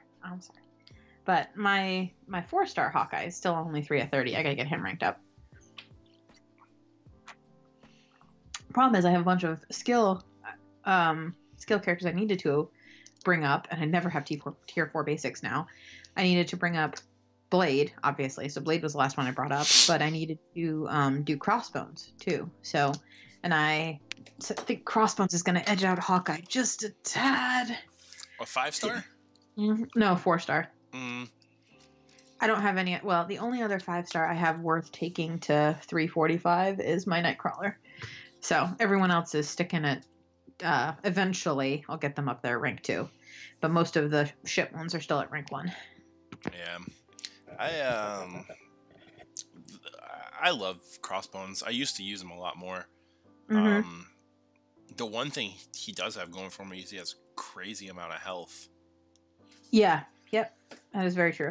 But my 4-star Hawkeye is still only 3 of 30. I gotta get him ranked up. Problem is I have a bunch of skill characters I needed to bring up, and I never have tier 4 basics now. I needed to bring up Blade, obviously. So Blade was the last one I brought up, but I needed to do Crossbones too. So, and I think Crossbones is going to edge out Hawkeye just a tad. A 5-star? No, 4-star. Mm. I don't have any. Well, the only other 5-star I have worth taking to 345 is my Nightcrawler. So everyone else is sticking at. Eventually, I'll get them up there rank 2, but most of the ship ones are still at rank 1. Yeah, I love Crossbones. I used to use them a lot more. Mm-hmm. The one thing he does have going for me is he has crazy amount of health. Yeah. Yep. That is very true.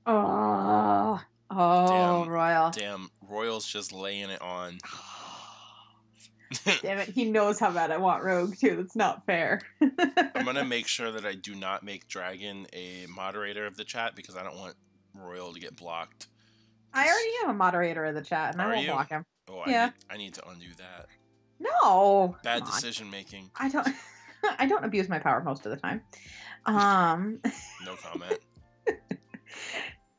Oh, damn, Royal. Damn, Royal's just laying it on. Damn it, he knows how bad I want Rogue too. That's not fair. I'm gonna make sure that I do not make Dragon a moderator of the chat because I don't want Royal to get blocked. I already am a moderator of the chat, and I won't block him. Oh, yeah. I need to undo that. No. Bad decision making. I don't abuse my power most of the time. No comment.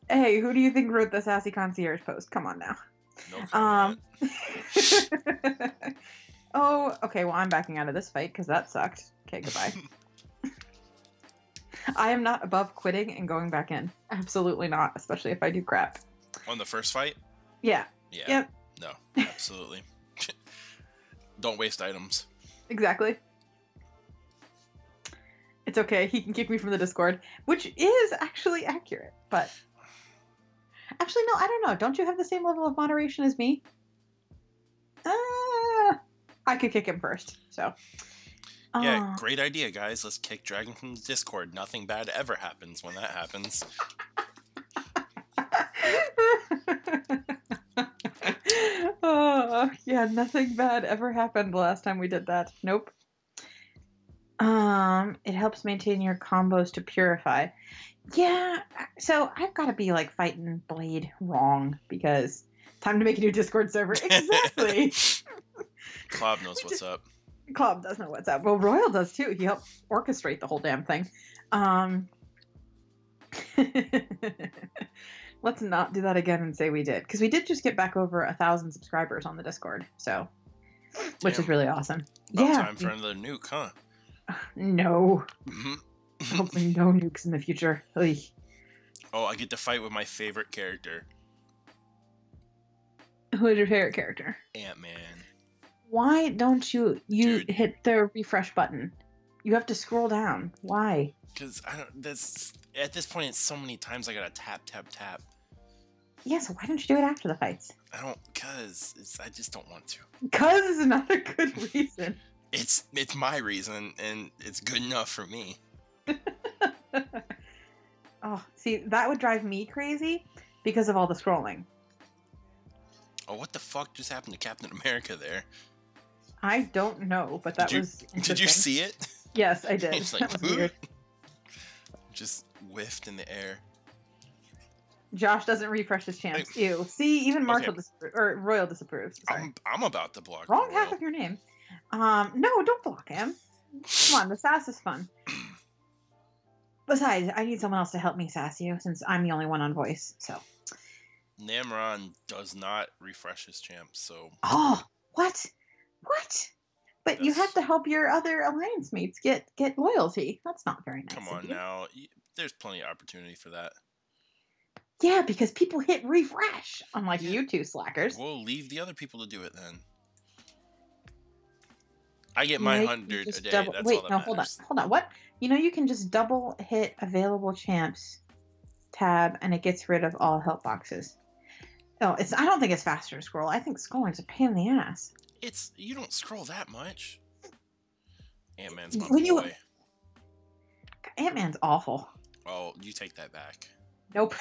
Hey, who do you think wrote the Sassy Concierge post? Come on now. No comment. Oh, okay, well, I'm backing out of this fight because that sucked. Okay, goodbye. I am not above quitting and going back in. Absolutely not, especially if I do crap. On the first fight? Yeah. Yeah. Yep. No, absolutely. Don't waste items. Exactly. It's okay. He can kick me from the Discord, which is actually accurate. But actually, no, I don't know. Don't you have the same level of moderation as me? I could kick him first. So. Yeah, great idea, guys. Let's kick Dragon from the Discord. Nothing bad ever happens when that happens. Oh, yeah, nothing bad ever happened the last time we did that. Nope. It helps maintain your combos to purify. Yeah, so I've got to be like fighting Blade wrong because time to make a new Discord server. Exactly. Klob knows what's up. Klob does know what's up. Well, Royal does too. He helped orchestrate the whole damn thing. Let's not do that again and say we did, because we did just get back over 1,000 subscribers on the Discord, so which is really awesome. About time for another nuke, huh? No. Hopefully no nukes in the future. Ugh. Oh, I get to fight with my favorite character. Who is your favorite character? Ant-Man. Why don't you hit the refresh button? You have to scroll down. Why? Because I don't. At this point, it's so many times I gotta tap. Yeah, so why don't you do it after the fights? I don't, I just don't want to. Cause is not a good reason. It's my reason, and it's good enough for me. Oh, see, that would drive me crazy because of all the scrolling. Oh, what the fuck just happened to Captain America there? I don't know, but that was interesting. Did you see it? Yes, I did. Like, that was weird. Just whiffed in the air. Josh doesn't refresh his champs. Ew. See, even Marshall or Royal disapproves. Sorry. I'm about to block Wrong Royal. half of your name. No, don't block him. Come on, the sass is fun. Besides, I need someone else to help me sass you, since I'm the only one on voice, so. Namron does not refresh his champs, so... Oh, what? What? But you have to help your other alliance mates get loyalty. That's not very nice. Come on now. There's plenty of opportunity for that. Yeah, because people hit refresh, unlike you two slackers. We'll leave the other people to do it then. I get my 100 a day. That's all that matters. Hold on. What? You know, you can just double hit available champs tab, and it gets rid of all help boxes. Oh, I don't think it's faster to scroll. I think scrolling's a pain in the ass. You don't scroll that much. Ant-Man's my boy. Ant-Man's awful. Oh, you take that back. Nope.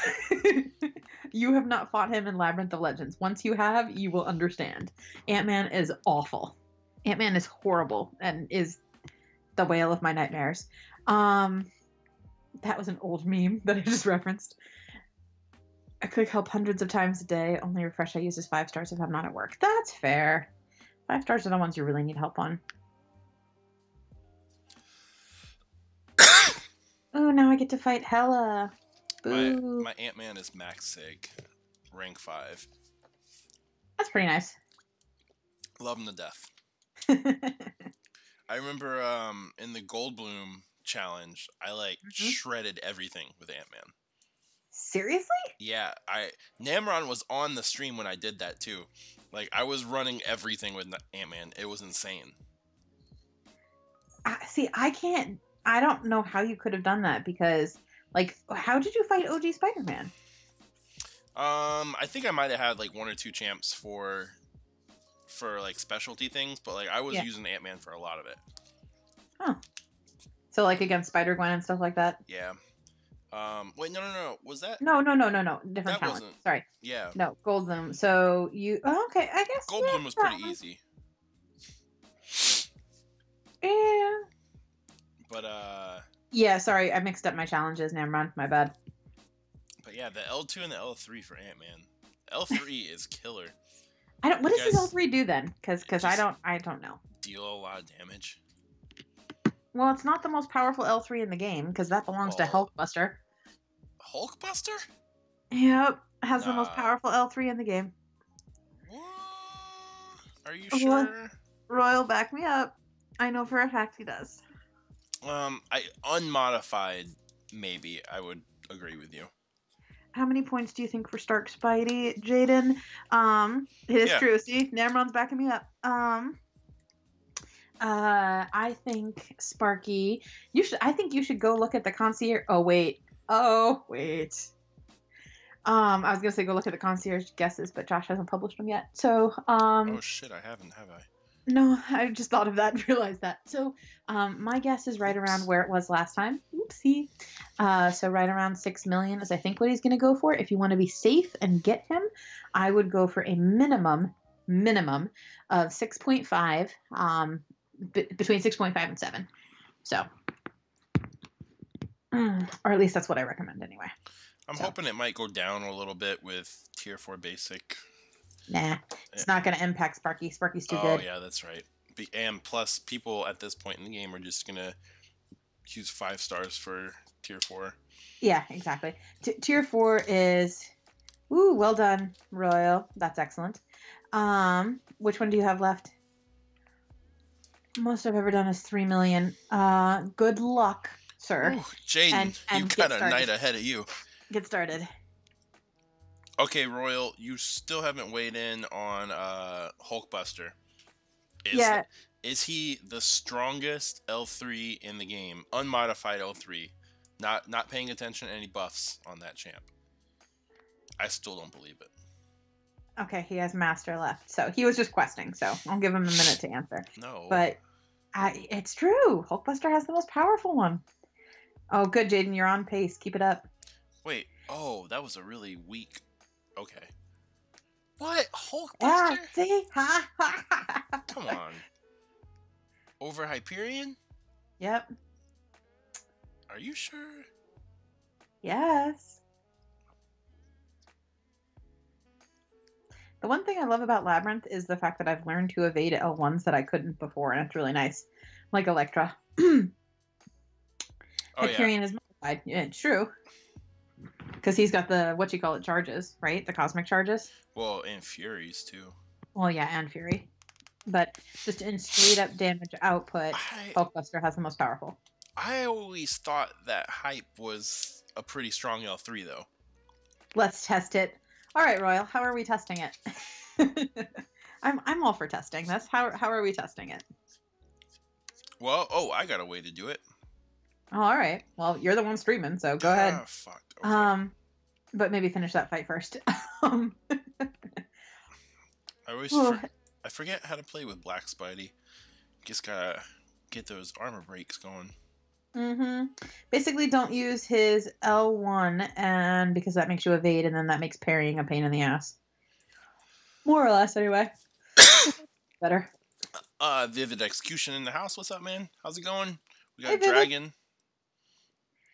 You have not fought him in Labyrinth of Legends. Once you have, you will understand. Ant-Man is awful. Ant-Man is horrible and is the whale of my nightmares. That was an old meme that I just referenced. I click help hundreds of times a day. Only refresh I use is 5 stars if I'm not at work. That's fair. 5 stars are the ones you really need help on. Oh, now I get to fight Hela. My Ant-Man is max sig, rank 5. That's pretty nice. Love him to death. I remember in the Goldblum challenge, I shredded everything with Ant-Man. Seriously? Yeah, Namron was on the stream when I did that too. Like, I was running everything with Ant-Man. It was insane. See, I don't know how you could have done that because, like, how did you fight OG Spider-Man? I think I might have had like 1 or 2 champs for like specialty things, but like I was using Ant-Man for a lot of it. Huh. So like against Spider-Gwen and stuff like that? Yeah. Wait, no. Was that? No. Different challenge. Sorry. Yeah. No, Goldblum. So you... Oh, okay, I guess... Goldblum was pretty easy. Yeah. But, Yeah, sorry, I mixed up my challenges. Never mind, my bad. But yeah, the L2 and the L3 for Ant-Man. L3 is killer. What does his L3 do then? Because I don't know. Deal a lot of damage. Well, it's not the most powerful L3 in the game, because that belongs to Hulkbuster. Hulkbuster? Yep, has the most powerful L3 in the game. What? Are you sure? Royal, back me up. I know for a fact he does. Unmodified, maybe, I would agree with you. How many points do you think for Stark Spidey, Jaden? It is true. See, Namron's backing me up. I think Sparky, I think you should go look at the concierge. Oh wait. I was gonna say go look at the concierge guesses, but Josh hasn't published them yet. So, Oh shit, I haven't, have I? No, I just thought of that and realized that. So, my guess is right around where it was last time. Oopsie. So right around 6 million is I think what he's gonna go for. If you want to be safe and get him, I would go for a minimum of 6.5. Between 6.5 and 7. So, or at least that's what I recommend anyway. I'm hoping it might go down a little bit with tier 4 basic. Nah, it's not going to impact Sparky. Sparky's too good. Oh, yeah, that's right. And plus, people at this point in the game are just going to use 5 stars for tier 4. Yeah, exactly. Tier 4 is... Ooh, well done, Royal. That's excellent. Which one do you have left? Most I've ever done is 3 million. Good luck, sir. Ooh, Jaden, you got a night ahead of you. Get started. Okay, Royal, you still haven't weighed in on Hulkbuster. Is he the strongest L3 in the game? Unmodified L3. Not paying attention to any buffs on that champ. I still don't believe it. Okay, he has Master left. So he was just questing, so I'll give him a minute to answer. No. But it's true. Hulkbuster has the most powerful one. Oh, good, Jaden. You're on pace. Keep it up. Wait. Oh, that was a really weak... Okay. What? Hulkbuster? Yeah, see? Come on. Over Hyperion? Yep. Are you sure? Yes. The one thing I love about Labyrinth is the fact that I've learned to evade L1s that I couldn't before, and it's really nice. Like Electra. Hyperion is modified. Yeah, it's true. Because he's got the, charges, right? The cosmic charges. Well, and Furies, too. Well, yeah, and Fury. But just in straight-up damage output, Hulkbuster has the most powerful. I always thought that Hype was a pretty strong L3, though. Let's test it. All right, Royal, how are we testing it? I'm all for testing this. How are we testing it? Well, I got a way to do it. Oh, all right. Well, you're the one streaming, so go ahead. Fuck. Okay. But maybe finish that fight first. I always I forget how to play with Black Spidey. Just gotta get those armor breaks going. Mm-hmm. Basically, don't use his L1, and because that makes you evade, and then that makes parrying a pain in the ass. More or less, anyway. Better. Vivid Execution in the house. What's up, man? How's it going? We got Hey, Dragon.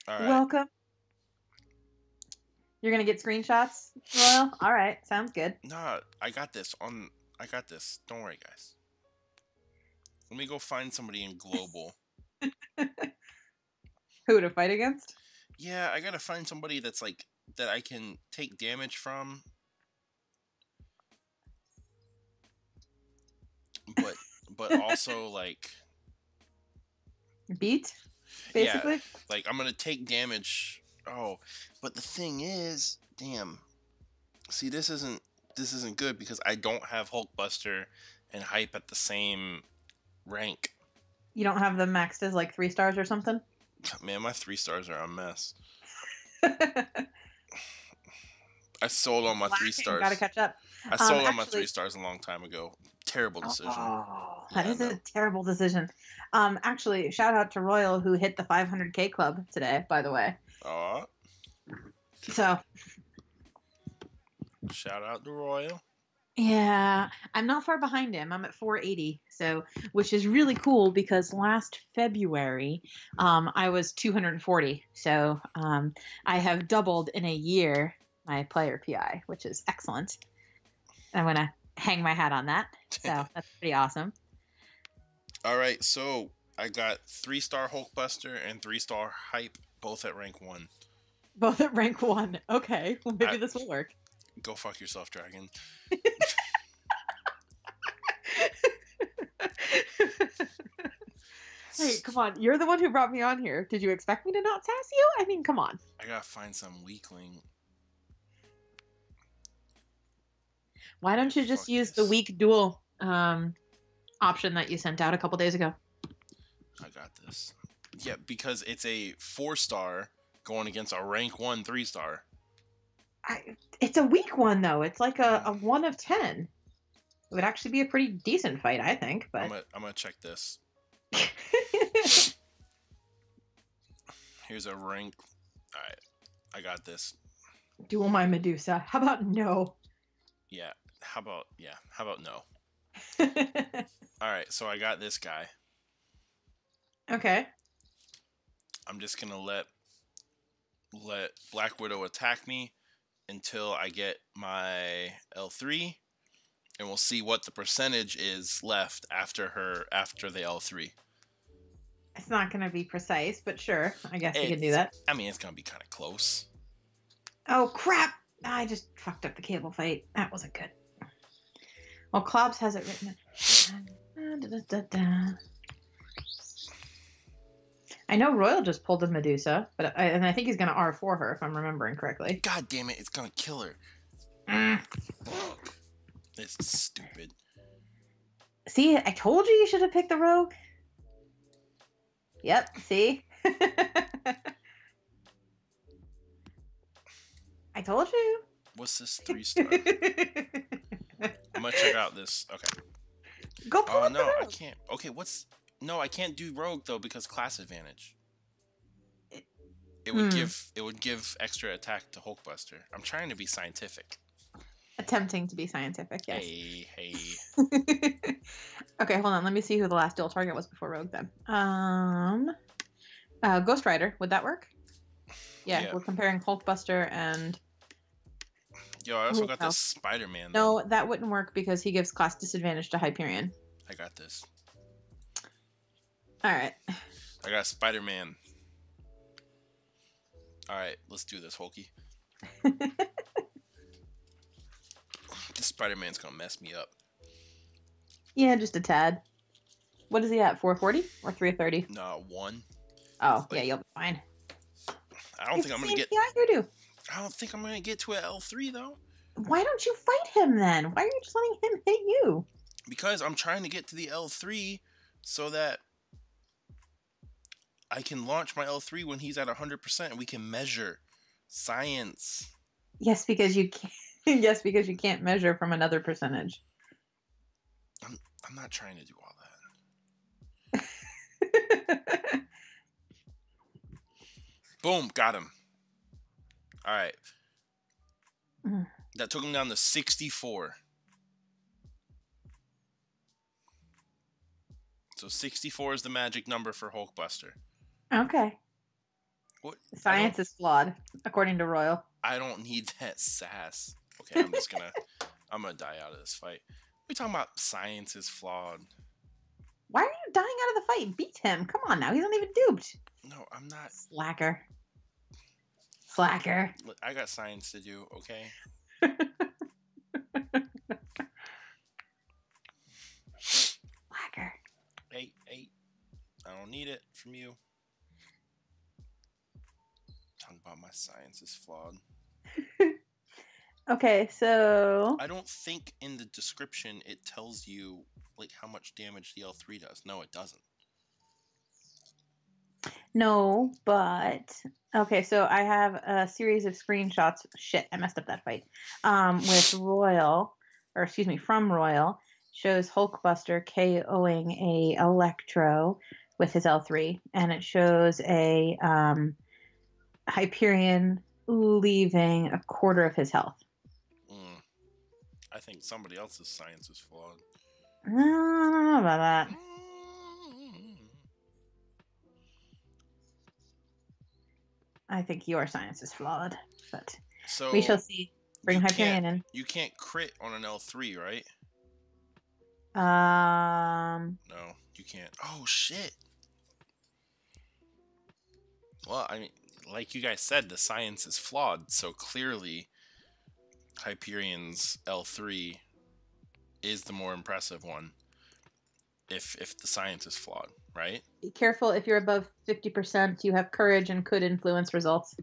All right. Welcome. You're gonna get screenshots, Royal? All right, sounds good. Nah, I got this. I got this. Don't worry, guys. Let me go find somebody in global. Who to fight against? Yeah, I gotta find somebody that's like that I can take damage from. But also like beat, basically. Yeah, like I'm gonna take damage. Oh, but the thing is, damn. See, this isn't good because I don't have Hulkbuster and Hype at the same rank. You don't have them maxed as like 3 stars or something? Man, my 3 stars are a mess. I sold all my 3 stars. Gotta catch up. I sold all my 3 stars a long time ago. Terrible decision. Oh, that is a terrible decision. Actually, shout out to Royal who hit the 500k club today, by the way. So. Shout out to Royal. Yeah, I'm not far behind him. I'm at 480, so which is really cool because last February, I was 240. So I have doubled in a year my player PI, which is excellent. I'm gonna hang my hat on that. So that's pretty awesome. All right, so I got 3-star Hulkbuster and 3-star Hype, both at rank 1. Both at rank 1. Okay, well maybe this will work. Go fuck yourself, Dragon. Hey, come on. You're the one who brought me on here. Did you expect me to not sass you? I mean, come on. I gotta find some weakling. Why don't you just use the weak duel option that you sent out a couple days ago. I got this. Yeah, because it's a 4-star going against a rank 1 3-star. It's a weak one though. It's like a 1 of 10. It would actually be a pretty decent fight, I think. But I'm gonna check this. Here's a rank. All right, I got this. Duel my Medusa. How about no? Yeah. How about no? All right, so I got this guy. Okay. I'm just gonna let Black Widow attack me until I get my L3, and we'll see what the percentage is left after the L3. It's not gonna be precise, but sure, I guess you can do that. I mean, it's gonna be kind of close. Oh crap! I just fucked up the cable fight. That wasn't good. Well, Klobbs has it written. I know Royal just pulled a Medusa, and I think he's going to R4 her, if I'm remembering correctly. God damn it, it's going to kill her. Fuck. This is stupid. See, I told you should have picked the Rogue. Yep, see? I told you. What's this 3-star? I'm going to check out this. Okay. Go pull up no, the Rogue. I can't. Okay, No, I can't do Rogue though because class advantage. It would give extra attack to Hulkbuster. I'm trying to be scientific. Attempting to be scientific, yes. Hey. Okay, hold on. Let me see who the last dual target was before Rogue then. Ghost Rider. Would that work? Yeah, we're comparing Hulkbuster and... Yo, I also got this Spider-Man. No, that wouldn't work because he gives class disadvantage to Hyperion. I got this. Alright. I got Spider-Man. Alright, let's do this, Hulky. This Spider-Man's gonna mess me up. Yeah, just a tad. What is he at? 440 or 330? No, 1. Oh, yeah, you'll be fine. I don't think I'm gonna get. Yeah, you do. I don't think I'm gonna get to an L3 though. Why don't you fight him then? Why are you just letting him hit you? Because I'm trying to get to the L3 so that I can launch my L3 when he's at 100% and we can measure science. Yes, because you can't. Yes, because you can't measure from another percentage. I'm not trying to do all that. Boom, got him. All right. That took him down to 64. So 64 is the magic number for Hulkbuster. Okay. What? Science is flawed, according to Royal. I don't need that sass. Okay, I'm gonna die out of this fight. We're talking about science is flawed. Why are you dying out of the fight? Beat him. Come on now. He's not even duped. No, I'm not. Slacker. Look, I got science to do, okay? Slacker. Hey. I don't need it from you. Talking about my science is flawed. Okay, so... I don't think in the description it tells you like how much damage the L3 does. No, it doesn't. No, but... Okay, so I have a series of screenshots. Shit, I messed up that fight. With Royal, or excuse me, from Royal, shows Hulkbuster KOing a Electro with his L3, and it shows a Hyperion leaving a quarter of his health. I think somebody else's science is flawed. I don't know about that. I think your science is flawed, but so we shall see. Bring Hyperion in. You can't crit on an L3, right? No, you can't. Oh, shit. Well, I mean, like you guys said, the science is flawed, so clearly Hyperion's L3 is the more impressive one if the science is flawed, right? Be careful if you're above 50%, you have courage and could influence results.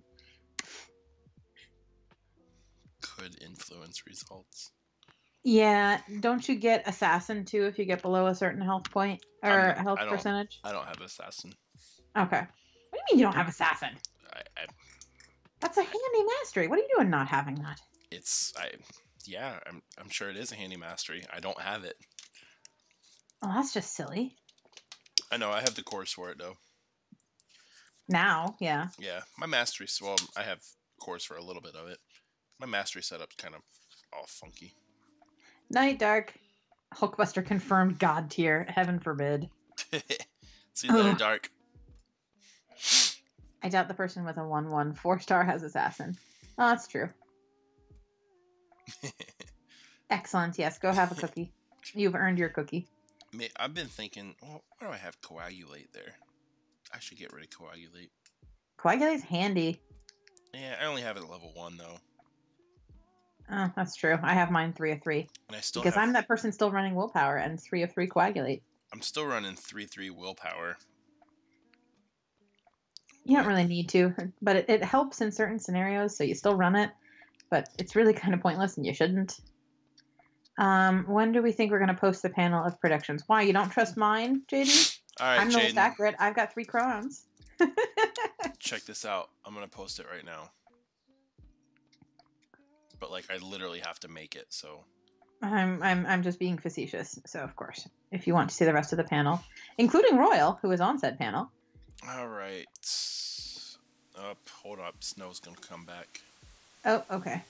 Could influence results. Yeah, don't you get assassin too if you get below a certain health point or health percentage? I don't have assassin. Okay. What do you mean you don't have assassin? That's a handy mastery. What are you doing not having that? Yeah, I'm sure it is a handy mastery. I don't have it. Oh, that's just silly. I know, I have the cores for it though. Now, yeah. Yeah, my mastery, well, I have cores for a little bit of it. My mastery setup's kind of all funky. Night Dark. Hulkbuster confirmed God tier. Heaven forbid. See you later, Dark. I doubt the person with a 1/1 4-star has assassin. Oh, that's true. Excellent. Yes, go have a cookie. You've earned your cookie. I've been thinking, well, why do I have coagulate there? I should get rid of coagulate. Coagulate's handy. Yeah, I only have it at level 1 though. Oh, that's true. I have mine 3 of 3. And I still because I'm that person still running willpower and 3 of 3 coagulate. I'm still running 3/3 willpower. You don't really need to, but it helps in certain scenarios, so you still run it. But it's really kind of pointless, and you shouldn't. When do we think we're going to post the panel of predictions? Why, you don't trust mine, Jaden? All right, I'm the most accurate. I've got 3 crowns. Check this out. I'm going to post it right now. But like, I literally have to make it, so. I'm just being facetious. So of course, if you want to see the rest of the panel, including Royal, who is on said panel. All right. Hold up. Snow's gonna come back. Oh, okay.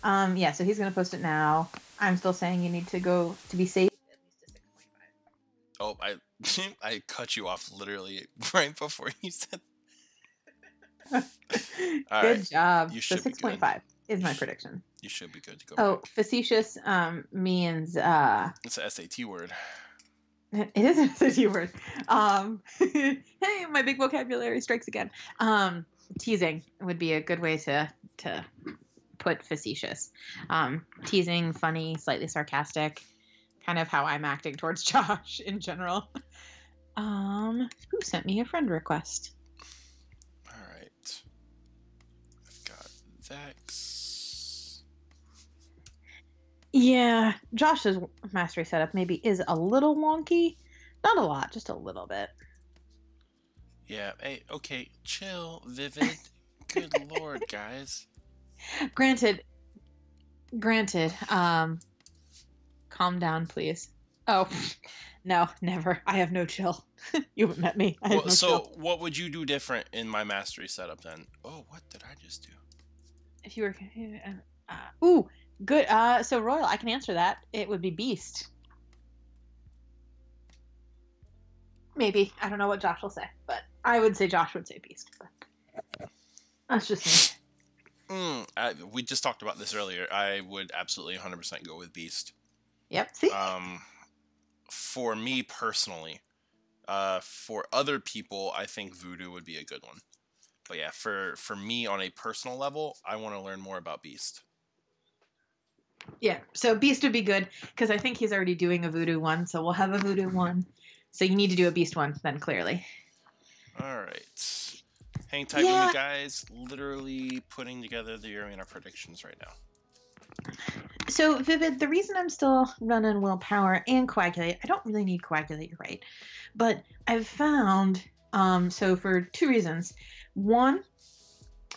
Yeah. So he's gonna post it now. I'm still saying you need to go to be safe. At least a 6.5. Oh, I cut you off literally right before you said. Good job. You so 6.5 is my prediction. You should be good to go. Oh, back. facetious means It's a SAT word. It is a SAT word. Hey, my big vocabulary strikes again. Teasing would be a good way to put facetious. Teasing, funny, slightly sarcastic, kind of how I'm acting towards Josh in general. Who sent me a friend request? All right. I've got Vex. Yeah, Josh's mastery setup maybe is a little wonky. Not a lot, just a little bit. Yeah, hey, okay, chill, Vivid. Good lord, guys. Granted, calm down, please. Oh, no, never. I have no chill. You haven't met me. I have no chill. What would you do different in my mastery setup then? Oh, what did I just do? If you were... ooh, good. So, Royal, I can answer that. It would be Beast. Maybe. I don't know what Josh will say, but I would say Josh would say Beast. But that's just me. We just talked about this earlier. I would absolutely 100% go with Beast. Yep. See? For me personally, for other people, I think Voodoo would be a good one. But yeah, for me on a personal level, I want to learn more about Beast. Yeah, so Beast would be good because I think he's already doing a Voodoo one, so we'll have a Voodoo one. So you need to do a Beast one then, clearly. All right. Hang tight with me, guys. Literally putting together the arena predictions right now. So, Vivid, the reason I'm still running Willpower and Coagulate, I don't really need Coagulate, you're right. But I've found, so for 2 reasons. One,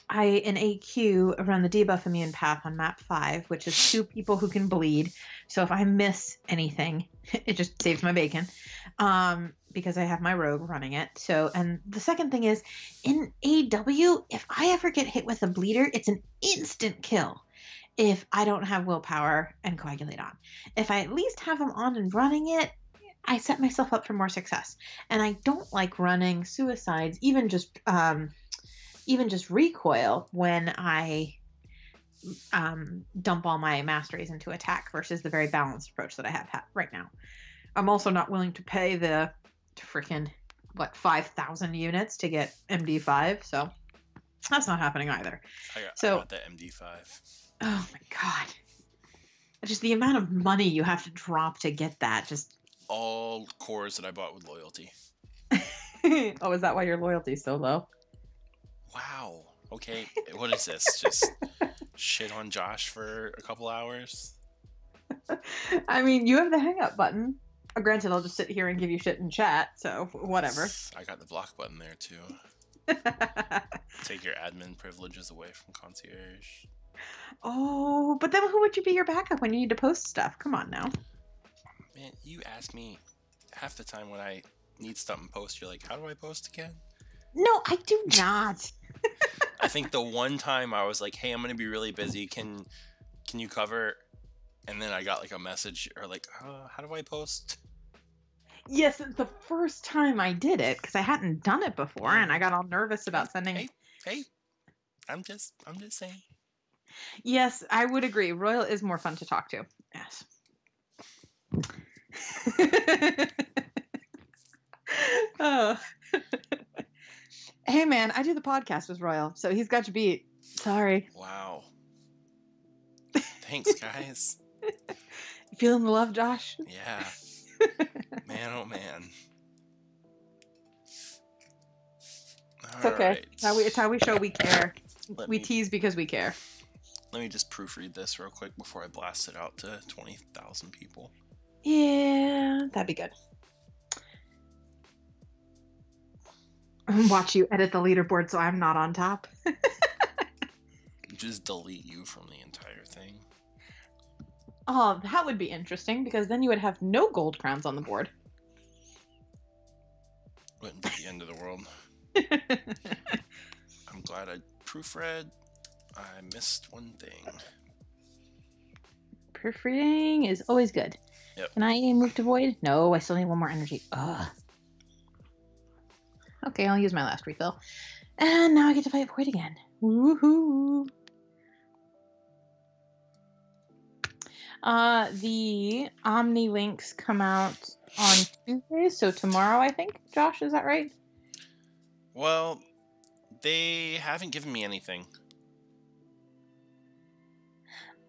I, in AQ, run the debuff immune path on map 5, which is 2 people who can bleed. So if I miss anything, it just saves my bacon. Because I have my rogue running it. So, and the second thing is, in AW, if I ever get hit with a bleeder, it's an instant kill if I don't have Willpower and Coagulate on. If I at least have them on and running it, I set myself up for more success. And I don't like running suicides, even just recoil when I dump all my masteries into attack versus the very balanced approach that I have right now. I'm also not willing to pay the freaking 5,000 units to get MD5, so that's not happening either. I got that MD5. Oh my god. Just the amount of money you have to drop to get that, just... All cores that I bought with loyalty. Oh, is that why your loyalty's so low? Wow. Okay, what is this? Just shit on Josh for a couple hours? I mean, you have the hang up button. Granted, I'll just sit here and give you shit in chat, so whatever. I got the block button there too. Take your admin privileges away from concierge. Oh, but then who would you be your backup when you need to post stuff? Come on now. Man, you ask me half the time when I need something post, you're like, how do I post again? No, I do not. I think the one time I was like, hey, I'm going to be really busy. Can you cover? And then I got like a message or like, how do I post? Yes, the first time I did it, because I hadn't done it before, and I got all nervous about sending. Hey, I'm just saying. Yes, I would agree. Royal is more fun to talk to. Yes. Oh. Hey man, I do the podcast with Royal, so he's got you beat. Sorry. Wow. Thanks, guys. You feeling the love, Josh? Yeah. Man, oh man. It's okay. Right. It's how we show we care. We tease because we care. Let me just proofread this real quick before I blast it out to 20,000 people. Yeah, that'd be good. Watch you edit the leaderboard so I'm not on top. Just delete you from the entire thing. Oh, that would be interesting because then you would have no gold crowns on the board. Wouldn't be the end of the world. I'm glad I proofread. I missed one thing. Proofreading is always good. Yep. Can I move to void? No, I still need one more energy. Ugh. Okay, I'll use my last refill. And now I get to fight void again. Woohoo! The Omni links come out on Tuesday, so tomorrow, I think. Josh, is that right? Well, they haven't given me anything.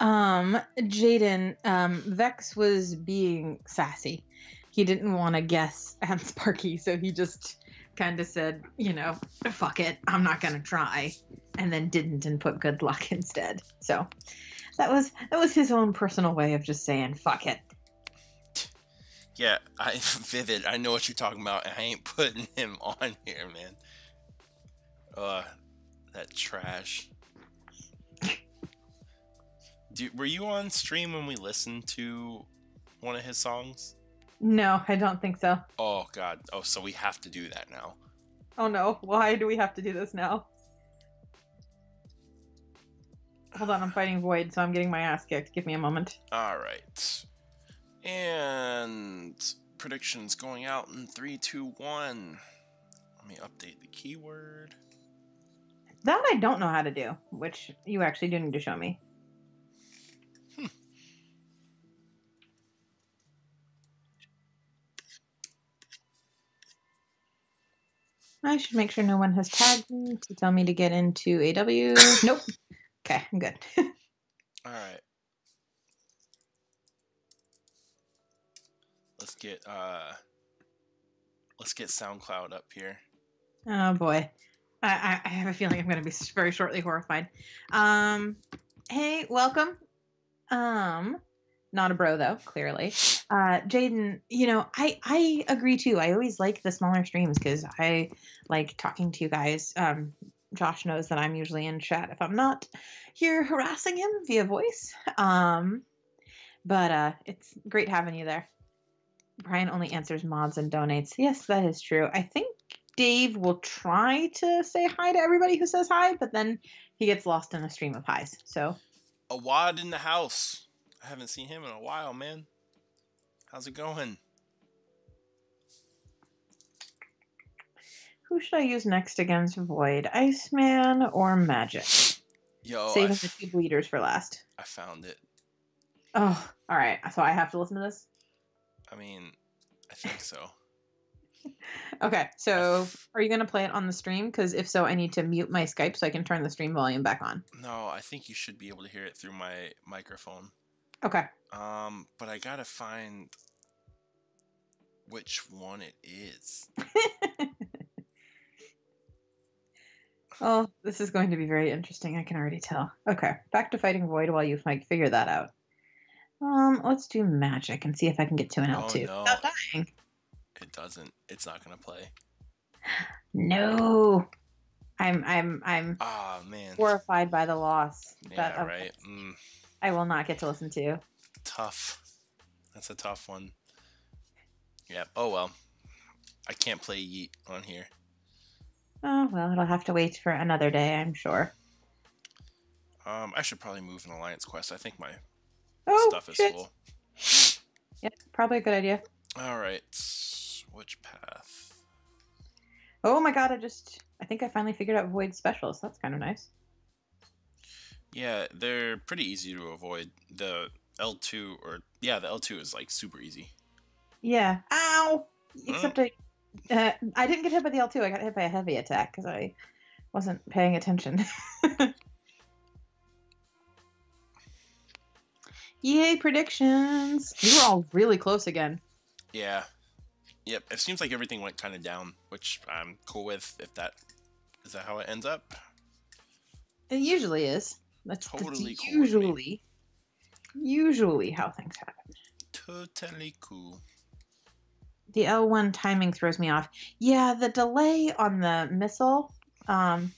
Jaden, Vex was being sassy. He didn't want to guess at Sparky, so he just kind of said, fuck it, I'm not gonna try, and then didn't and put good luck instead. So that was his own personal way of just saying fuck it. Yeah, Vivid, I know what you're talking about, and I ain't putting him on here, man. That trash. Were you on stream when we listened to one of his songs? No, I don't think so. Oh, God. Oh, so we have to do that now. Oh, no. Why do we have to do this now? Hold on, I'm fighting Void, so I'm getting my ass kicked. Give me a moment. All right. And predictions going out in 3, 2, 1. Let me update the keyword. That I don't know how to do, which you actually do need to show me. I should make sure no one has tagged me to tell me to get into AW. Nope. Okay, I'm good. All right. Let's get SoundCloud up here. Oh boy. I have a feeling I'm going to be very shortly horrified. Hey, welcome. Not a bro though, clearly. Jaden, I agree too. I always like the smaller streams because I like talking to you guys. Josh knows that I'm usually in chat if I'm not here harassing him via voice. But it's great having you there. Brian only answers mods and donates. Yes, that is true. I think Dave will try to say hi to everybody who says hi, but then he gets lost in a stream of highs. So, a wad in the house. I haven't seen him in a while, man. How's it going? Who should I use next against Void? Iceman or Magic? Yo, saving the 2 bleeders for last. I found it. Oh, all right. So I have to listen to this? I mean, I think so. Okay, so are you going to play it on the stream? Because if so, I need to mute my Skype so I can turn the stream volume back on. No, I think you should be able to hear it through my microphone. Okay. But I gotta find which one it is. Oh, this is going to be very interesting. I can already tell. Okay, back to fighting Void while you figure that out. Let's do magic and see if I can get to an L2 without dying. It doesn't. It's not gonna play. No. I'm Oh man. horrified by the loss. Yeah, right. I will not get to listen to. Tough. That's a tough one. Yeah. Oh well. I can't play Yeet on here. Oh well, it'll have to wait for another day, I'm sure. I should probably move an alliance quest. I think my stuff is full. Yep, probably a good idea. All right. Which path? Oh my god, I think I finally figured out Void Specials. That's kind of nice. Yeah, they're pretty easy to avoid. The L2 the L2 is like super easy. Yeah. Ow! Except I didn't get hit by the L2. I got hit by a heavy attack because I wasn't paying attention. Yay, predictions! We were all really close again. Yeah. Yep, it seems like everything went kind of down, which I'm cool with. Is that how it ends up? It usually is. That's totally cool. Usually how things happen. Totally cool. The L1 timing throws me off. Yeah, the delay on the missile. Awad,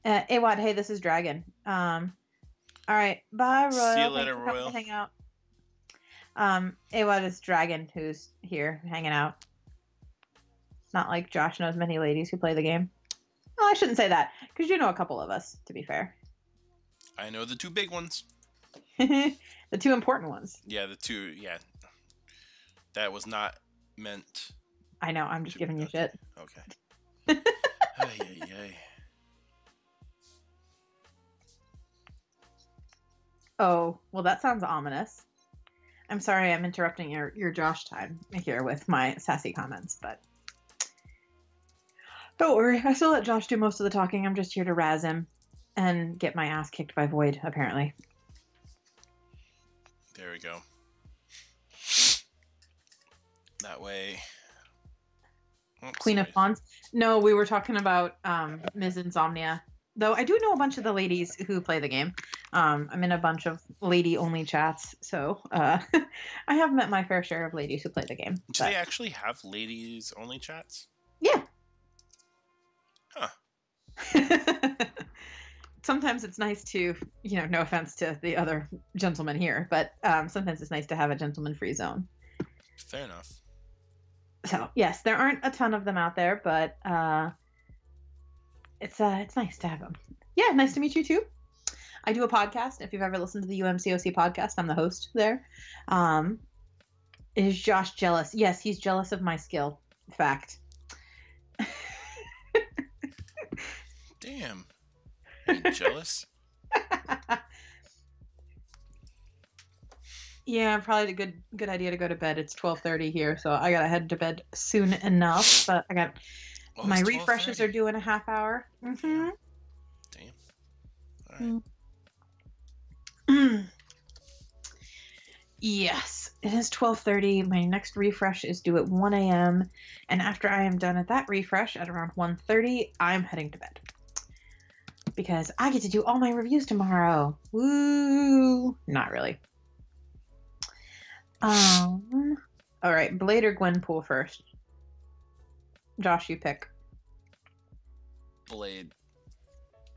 hey, this is Dragon. All right, bye, Royal. See you later, Royal. Hang out. Awad is Dragon, who's here hanging out. Not like Josh knows many ladies who play the game. Well, I shouldn't say that, because you know a couple of us, to be fair. I know the two big ones. The two important ones. Yeah, the two, yeah. That was not meant. I know, I'm just giving you shit. Okay. Ay. Oh, well, that sounds ominous. I'm sorry I'm interrupting your Josh time here with my sassy comments, but don't worry. I still let Josh do most of the talking. I'm just here to razz him and get my ass kicked by Void, apparently. There we go. That way. Oh, Queen of Pawns. No, we were talking about Ms. Insomnia. Though I do know a bunch of the ladies who play the game. I'm in a bunch of lady-only chats, so I have met my fair share of ladies who play the game. Do they actually have ladies-only chats? Yeah. Huh. Sometimes it's nice to, no offense to the other gentlemen here, but sometimes it's nice to have a gentleman-free zone. Fair enough. So, yes, there aren't a ton of them out there, but it's nice to have them. Yeah, nice to meet you too. I do a podcast. If you've ever listened to the UMCOC podcast, I'm the host there. Is Josh jealous? Yes, he's jealous of my skill. Fact. Damn. Are you jealous? Yeah, probably a good idea to go to bed. It's 12:30 here, so I gotta head to bed soon enough. But I got my refreshes are due in a half hour. Mm-hmm. Damn. All right. Yes, it is 12:30. My next refresh is due at 1 a.m. And after I am done at that refresh at around 1:30, I'm heading to bed. Because I get to do all my reviews tomorrow. Woo! Not really. All right, Blade or Gwenpool first. Josh, you pick. Blade.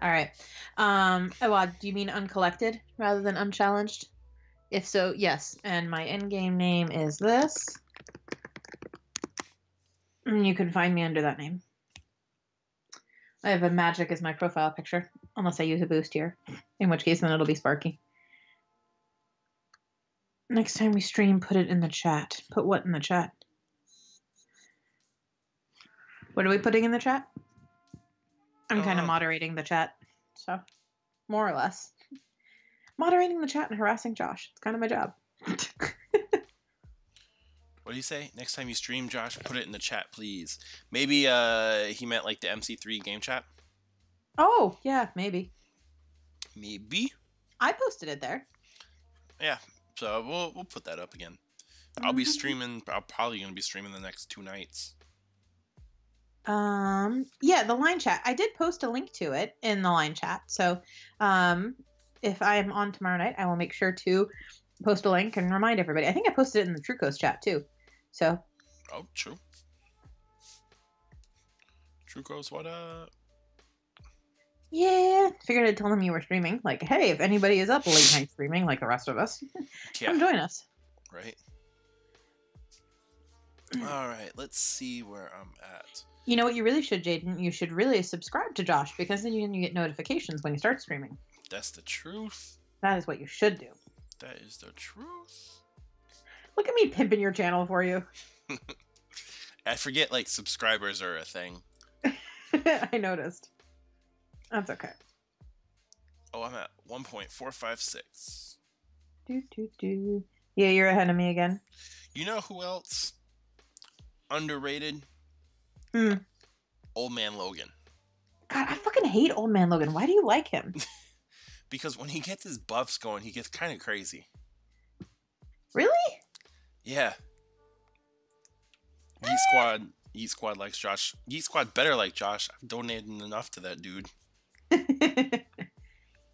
All right. Awad, do you mean uncollected rather than unchallenged? If so, yes. And my in-game name is this. And you can find me under that name. I have a magic as my profile picture, unless I use a boost here. In which case, then it'll be Sparky. Next time we stream, put it in the chat. Put what in the chat? What are we putting in the chat? I'm kind of moderating the chat, so more or less. Moderating the chat and harassing Josh. It's kind of my job. What do you say? Next time you stream, Josh, put it in the chat, please. Maybe he meant like the MC3 game chat. Oh, yeah, maybe. Maybe. I posted it there. Yeah, so we'll put that up again. I'll be streaming. I'm probably gonna be streaming the next 2 nights. Yeah, the line chat. I did post a link to it in the line chat. So, if I am on tomorrow night, I will make sure to post a link and remind everybody. I think I posted it in the True Coast chat too. So. Oh, true. True Coast, what up? Yeah, figured I'd tell them you were streaming. Like, hey, if anybody is up late night streaming like the rest of us, come join us. Right. All right, let's see where I'm at. You know what you really should, Jaden? You should really subscribe to Josh, because then you get notifications when you start streaming. That's the truth. That is what you should do. That is the truth. Look at me pimping your channel for you. I forget, like, subscribers are a thing. I noticed. That's okay. Oh, I'm at 1.456. Yeah, you're ahead of me again. You know who else? Underrated? Old Man Logan. God, I fucking hate Old Man Logan. Why do you like him? Because when he gets his buffs going, he gets kind of crazy. Really? Yeah. Yeet Squad likes Josh. Yeet Squad better like Josh. I've donated enough to that dude.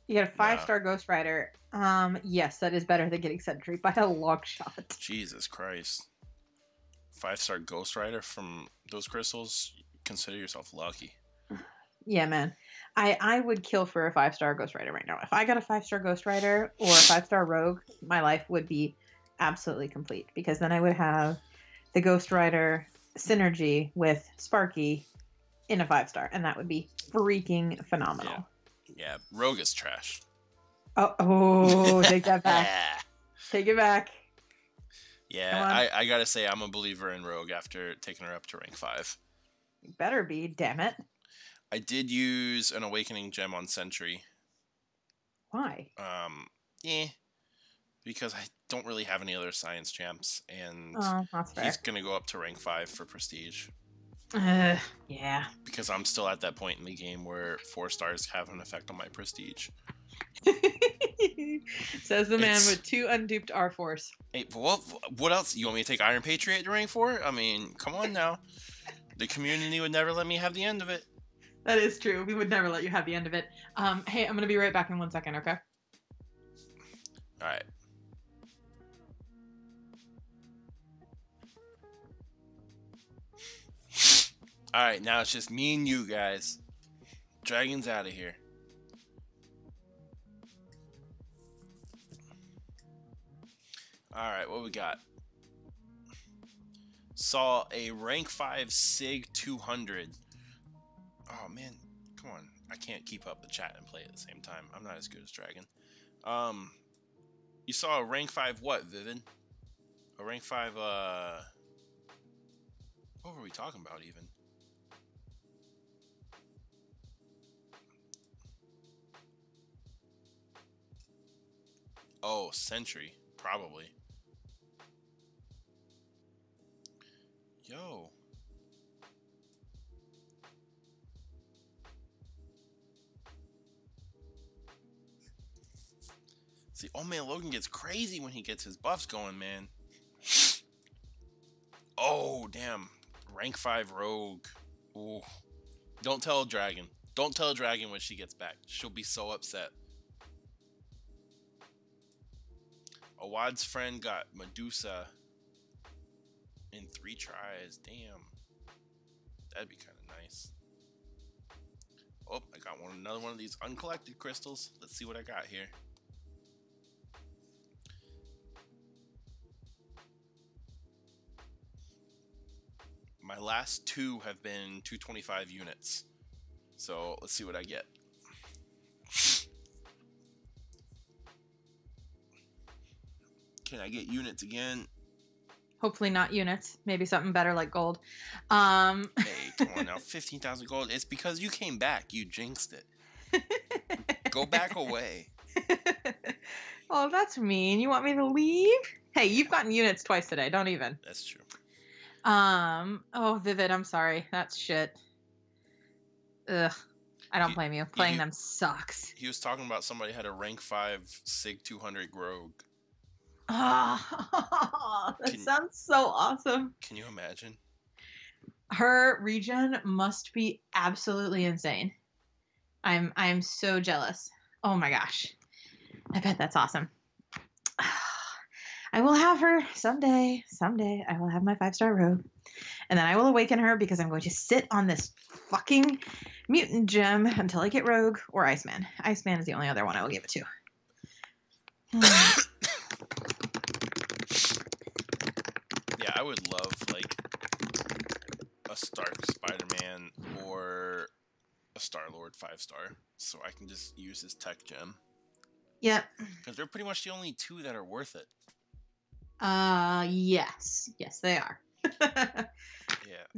You got a 5-star Ghost Rider. Yes, that is better than getting Sentry by a long shot. Jesus Christ. 5-star Ghost Rider from those crystals? Consider yourself lucky. Yeah, man. I would kill for a 5-star Ghost Rider right now. If I got a 5-star Ghost Rider or a 5-star Rogue, my life would be absolutely complete, because then I would have the Ghost Rider synergy with Sparky in a 5-star, and that would be freaking phenomenal. Yeah, Rogue is trash. Oh, take that back. Take it back. Yeah, I gotta say, I'm a believer in Rogue after taking her up to rank 5. You better be, damn it. I did use an Awakening Gem on Sentry. Why? Because I don't really have any other Science champs, and that's fair. He's gonna go up to rank 5 for Prestige. Yeah. Because I'm still at that point in the game where 4 stars have an effect on my Prestige. Says the man with 2 unduped R-Force. Hey, well, what else? You want me to take Iron Patriot to rank 4? I mean, come on now. The community would never let me have the end of it. That is true. We would never let you have the end of it. Hey, I'm gonna be right back in 1 second, okay? Alright. Alright, now it's just me and you guys. Dragon's out of here. Alright, what we got? Saw a rank 5 Sig 200. Oh man, come on. I can't keep up the chat and play at the same time. I'm not as good as Dragon. You saw a rank 5 what, Vivid? A rank 5, what were we talking about even? Oh, Sentry, probably. Yo. See, Old Man Logan gets crazy when he gets his buffs going, man. Oh, damn. Rank 5 Rogue. Ooh. Don't tell Dragon. Don't tell Dragon when she gets back. She'll be so upset. Awad's friend got Medusa in 3 tries. Damn. That'd be kind of nice. Oh, I got another one of these uncollected crystals. Let's see what I got here. My last 2 have been 225 units. So let's see what I get. Can I get units again? Hopefully not units. Maybe something better like gold. Hey, come on now. 15,000 gold. It's because you came back. You jinxed it. Go back away. Oh, that's mean. You want me to leave? Hey, you've gotten units twice today. Don't even. That's true. Oh, Vivid, I'm sorry. That's shit. Ugh. I don't blame you. Playing them sucks. He was talking about somebody had a rank 5 Sig 200 Rogue. Oh, that sounds so awesome. Can you imagine? Her regen must be absolutely insane. I'm so jealous. Oh my gosh. I bet that's awesome. I will have her someday. Someday I will have my 5-star rogue. And then I will awaken her because I'm going to sit on this fucking mutant gem until I get rogue or Iceman. Iceman is the only other one I will give it to. Yeah, I would love like a Stark Spider-Man or a Star-Lord 5-star, so I can just use his tech gem. Yep. Because they're pretty much the only two that are worth it. Yes, they are. Yeah.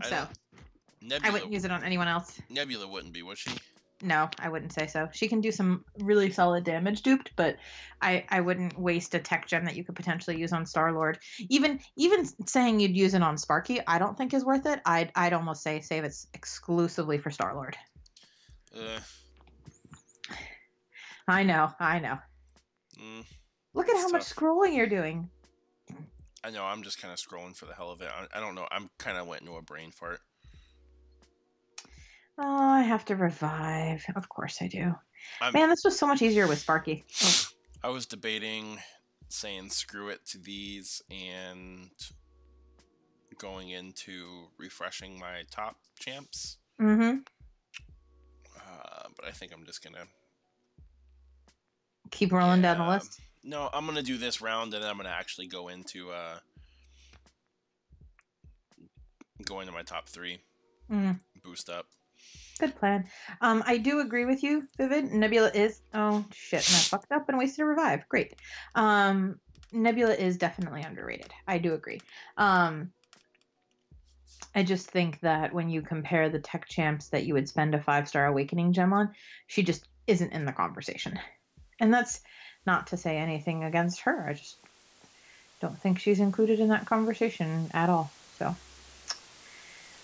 So Nebula, I wouldn't use it on anyone else. Nebula wouldn't be, would she? No, I wouldn't say so. She can do some really solid damage duped, but I wouldn't waste a tech gem that you could potentially use on Star-Lord. Even saying you'd use it on Sparky, I don't think is worth it. I'd almost say save it exclusively for Star-Lord. I know. Look at how much scrolling you're doing. I know, I'm just kind of scrolling for the hell of it. I don't know, I'm kind of went into a brain fart. Oh, I have to revive. Of course I do. Man, this was so much easier with Sparky. Oh. I was debating saying screw it to these and going into refreshing my top champs. Mm-hmm. But I think I'm just gonna keep rolling down the list. No, I'm gonna do this round and then I'm gonna actually go into my top 3. Boost up. Good plan. I do agree with you, Vivid. Nebula is... Oh, shit. And I fucked up and wasted a revive. Great. Nebula is definitely underrated. I do agree. I just think that when you compare the tech champs that you would spend a 5-star awakening gem on, she just isn't in the conversation. And that's not to say anything against her. I just don't think she's included in that conversation at all. So,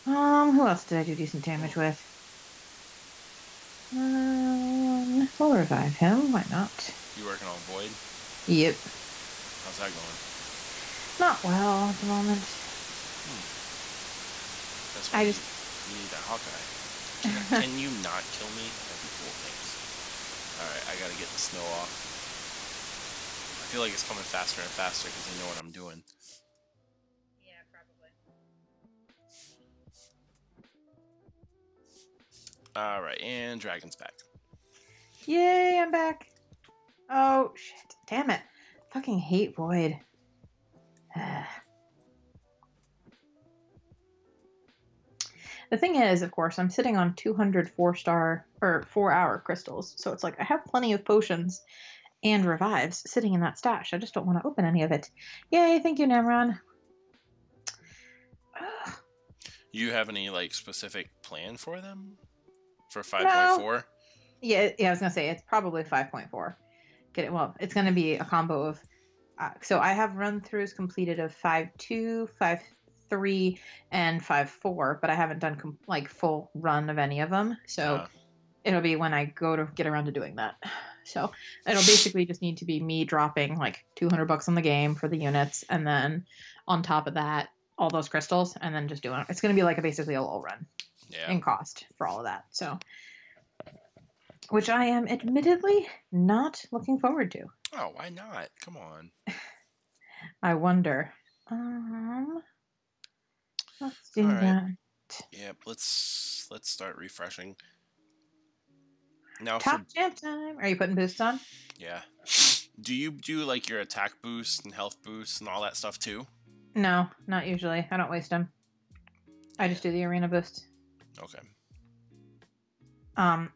who else did I do decent damage with? We'll revive him. Why not? You working on Void? Yep. How's that going? Not well at the moment. That's why you need that Hawkeye. Can you not kill me? That'd be cool. Thanks. Alright, I gotta get the snow off. I feel like it's coming faster and faster because they know what I'm doing. Yeah, probably. Alright, and Dragon's back. Yay, I'm back. Oh, shit. Damn it. Fucking hate Void. The thing is, of course, I'm sitting on 200 4-star or 4-hour crystals, so it's like I have plenty of potions and revives sitting in that stash. I just don't want to open any of it. Yay, thank you, Namron. You have any like specific plan for them? For 5.4? No. Yeah, I was gonna say it's probably 5.4. Get it? Well, it's gonna be a combo of. So I have run-throughs completed of 5.2, 5.3, and 5.4, but I haven't done like full run of any of them. So it'll be when I go to get around to doing that. So it'll basically just need to be me dropping like $200 on the game for the units, and then on top of that, all those crystals, and then just doing it. It's gonna be like basically a low run in cost for all of that. So. Which I am admittedly not looking forward to. Oh, why not? Come on. I wonder. Let's do that. Yep, let's start refreshing. Now Top champ time. Are you putting boosts on? Yeah. Do you do like your attack boost and health boost and all that stuff too? No, not usually. I don't waste them. I just do the arena boost. Okay.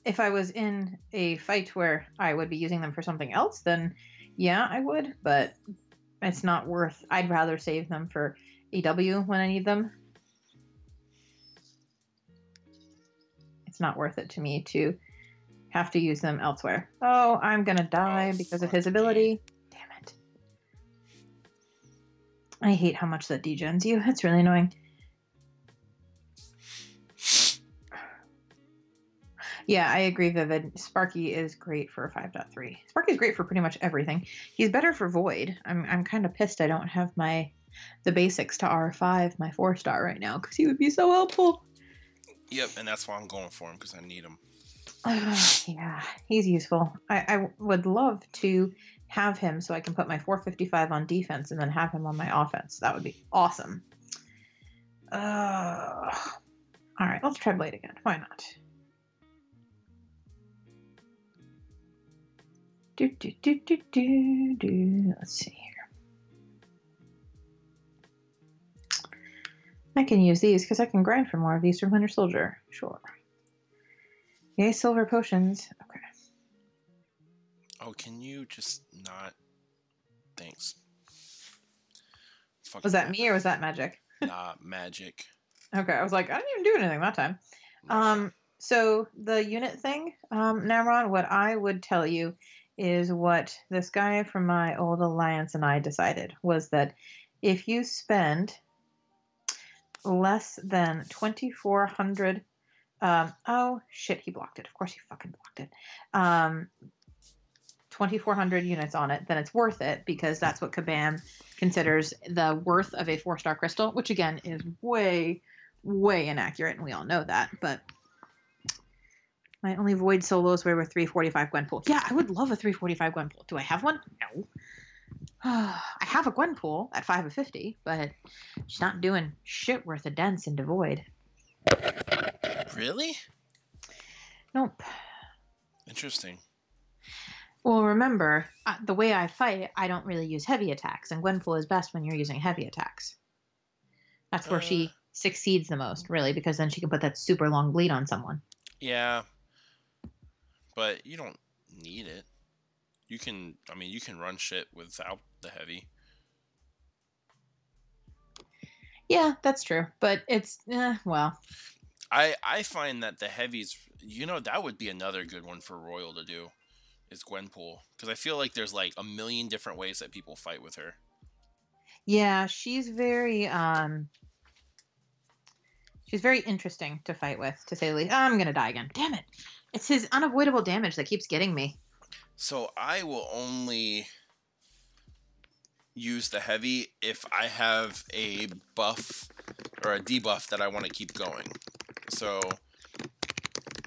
If I was in a fight where I would be using them for something else, then yeah, I would, but it's not worth. I'd rather save them for AW when I need them. It's not worth it to me to have to use them elsewhere. Oh, I'm gonna die because of his ability. Damn it. I hate how much that degens you. It's really annoying. Yeah, I agree, Vivid. Sparky is great for a 5.3. Sparky's great for pretty much everything. He's better for Void. I'm kind of pissed I don't have the basics to R5, my 4-star right now, because he would be so helpful. Yep, and that's why I'm going for him, because I need him. Yeah, he's useful. I would love to have him so I can put my 455 on defense and then have him on my offense. That would be awesome. All right, let's try Blade again. Why not? Let's see here. I can use these because I can grind for more of these from Winter Soldier. Sure. Yay, silver potions. Okay. Oh, can you just not? Thanks. Was that me or was that magic? Nah, magic. Okay, I was like, I didn't even do anything that time. No. So the unit thing, Namron, what I would tell you is what this guy from my old alliance and I decided was that if you spend less than 2,400, oh shit, he blocked it. Of course he fucking blocked it. 2,400 units on it, then it's worth it because that's what Kabam considers the worth of a 4-star crystal, which again is way, way inaccurate, and we all know that. But my only void solos were with 345 Gwenpool. Yeah, I would love a 345 Gwenpool. Do I have one? No. I have a Gwenpool at 5 of 50, but she's not doing shit worth a dents into void. Really? Nope. Interesting. Well, remember, the way I fight, I don't really use heavy attacks, and Gwenpool is best when you're using heavy attacks. That's where she succeeds the most, really, because then she can put that super long bleed on someone. Yeah. But you don't need it. You can run shit without the heavy. Yeah, that's true. But it's, well. I find that the heavies, that would be another good one for Royal to do, is Gwenpool. Because I feel like there's like a million different ways that people fight with her. Yeah, she's very interesting to fight with, to say the least. I'm going to die again. Damn it. It's his unavoidable damage that keeps getting me. So I will only use the heavy if I have a buff or a debuff that I want to keep going. So,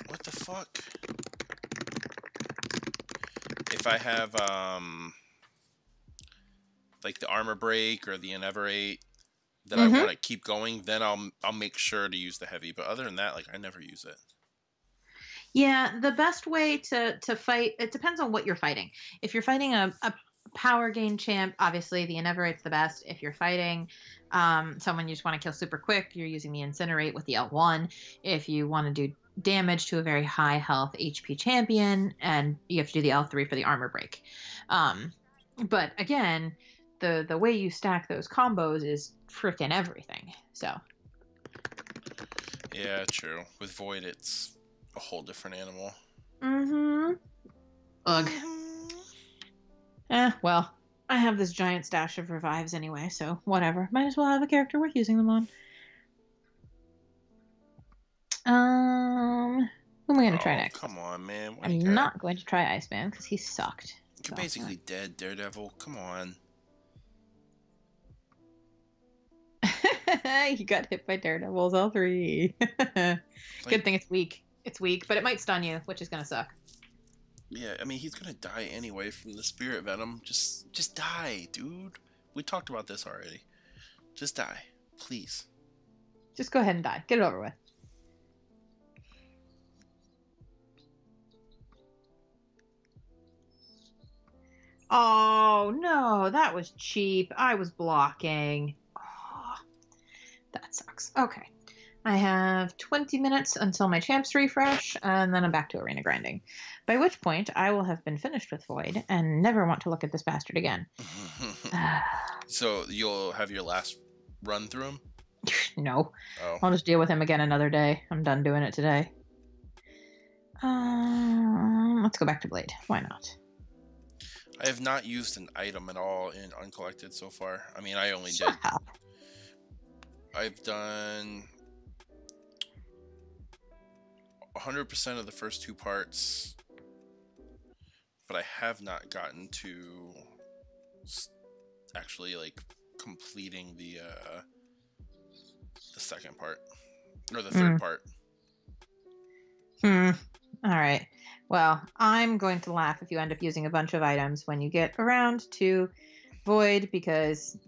what the fuck? If I have like the armor break or the Ineverate that I want to keep going, then I'll make sure to use the heavy. But other than that, like, I never use it. Yeah, the best way to fight, it depends on what you're fighting. If you're fighting a power gain champ, obviously the Ineverate's the best. If you're fighting someone you just want to kill super quick, you're using the Incinerate with the L1. If you want to do damage to a very high health HP champion, and you have to do the L3 for the armor break. But again, the way you stack those combos is freaking everything. So. Yeah, true. With Void, it's a whole different animal. Ugh. Well, I have this giant stash of revives anyway, so whatever. Might as well have a character worth using them on. Who am I going to try next? Come on, man. I'm not going to try Iceman because he sucked. You're basically dead, Daredevil. Come on. You got hit by Daredevil's L3. Good thing it's weak. It's weak, but it might stun you, which is going to suck. Yeah, I mean, he's going to die anyway from the Spirit Venom. Just die, dude. We talked about this already. Just die. Please. Just go ahead and die. Get it over with. Oh, no. That was cheap. I was blocking. Oh, that sucks. Okay. I have 20 minutes until my champs refresh, and then I'm back to arena grinding. By which point, I will have been finished with Void and never want to look at this bastard again. So you'll have your last run through him? No. Oh. I'll just deal with him again another day. I'm done doing it today. Let's go back to Blade. Why not? I have not used an item at all in Uncollected so far. I mean, I only did. I've done 100% of the first 2 parts, but I have not gotten to actually like completing the second part or the third part. All right. Well, I'm going to laugh if you end up using a bunch of items when you get around to Void, because...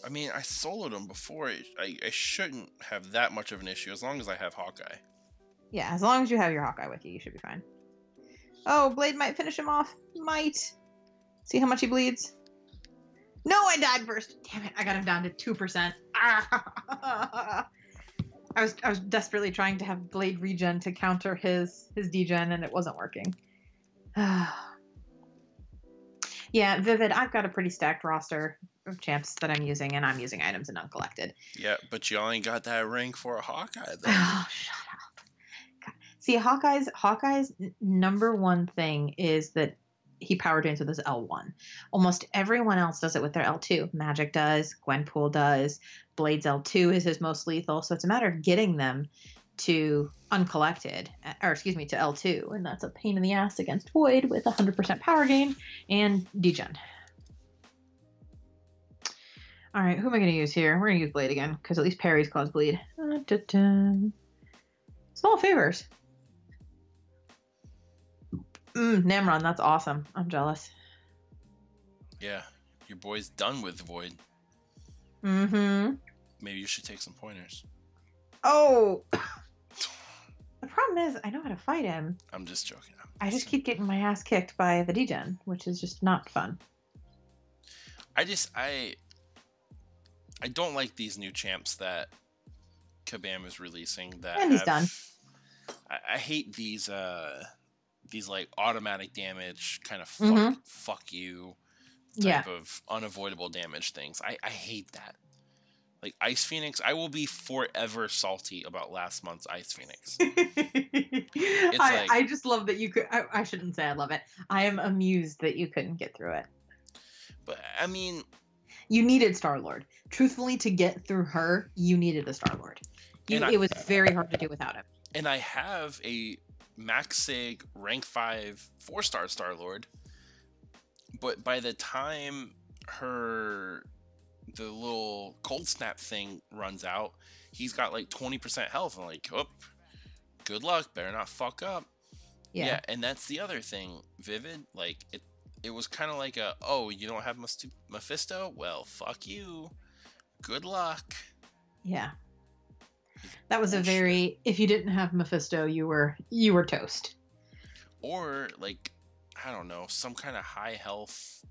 I mean, I soloed him before. I shouldn't have that much of an issue as long as I have Hawkeye. Yeah, as long as you have your Hawkeye with you, you should be fine. Oh, Blade might finish him off. Might. See how much he bleeds? No, I died first. Damn it, I got him down to 2%. I was desperately trying to have Blade regen to counter his degen, and it wasn't working. Yeah, Vivid, I've got a pretty stacked roster of champs that I'm using, and I'm using items in uncollected. Yeah, but you only got that rank for a Hawkeye, though. Oh, shut up. God. See, Hawkeye's number one thing is that he power drains with his L1. Almost everyone else does it with their L2. Magic does, Gwenpool does, Blade's L2 is his most lethal, so it's a matter of getting them to uncollected, or excuse me, to L2, and that's a pain in the ass against Void with 100% power gain and degen. All right, who am I going to use here? We're going to use Blade again, because at least parries cause bleed. Small favors. Namron, that's awesome. I'm jealous. Yeah, your boy's done with Void. Mm-hmm. Maybe you should take some pointers. Oh! The problem is, I know how to fight him. I'm just joking. I just keep getting my ass kicked by the degen, which is just not fun. I don't like these new champs that Kabam is releasing. And he's done. I hate these like automatic damage kind of fuck you type of unavoidable damage things. I hate that. Like Ice Phoenix, I will be forever salty about last month's Ice Phoenix. I just love that you could. I shouldn't say I love it. I am amused that you couldn't get through it. But I mean, you needed Star-Lord. Truthfully, to get through her, you needed a Star-Lord. It was very hard to do without him. And I have a Max Sig rank 5 4-star Star-Lord, but by the time the little cold snap thing runs out, he's got like 20% health. I'm like, oh, good luck, better not fuck up. Yeah, and that's the other thing, Vivid. Like it was kind of like you don't have Mephisto? Well, fuck you. Good luck. Yeah. That was a very, if you didn't have Mephisto, you were toast. Or like, I don't know, some kind of high health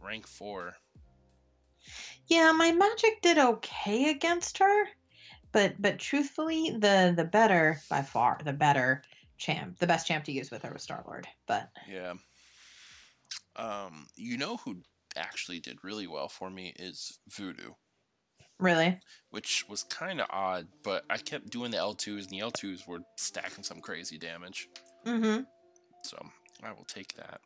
rank 4. Yeah, my magic did okay against her, but truthfully, the better, by far, the better champ, the best champ to use with her was Star-Lord. But yeah. You know who actually did really well for me is Voodoo. Really? Which was kind of odd, but I kept doing the L2s, and the L2s were stacking some crazy damage. Mm-hmm. So I will take that.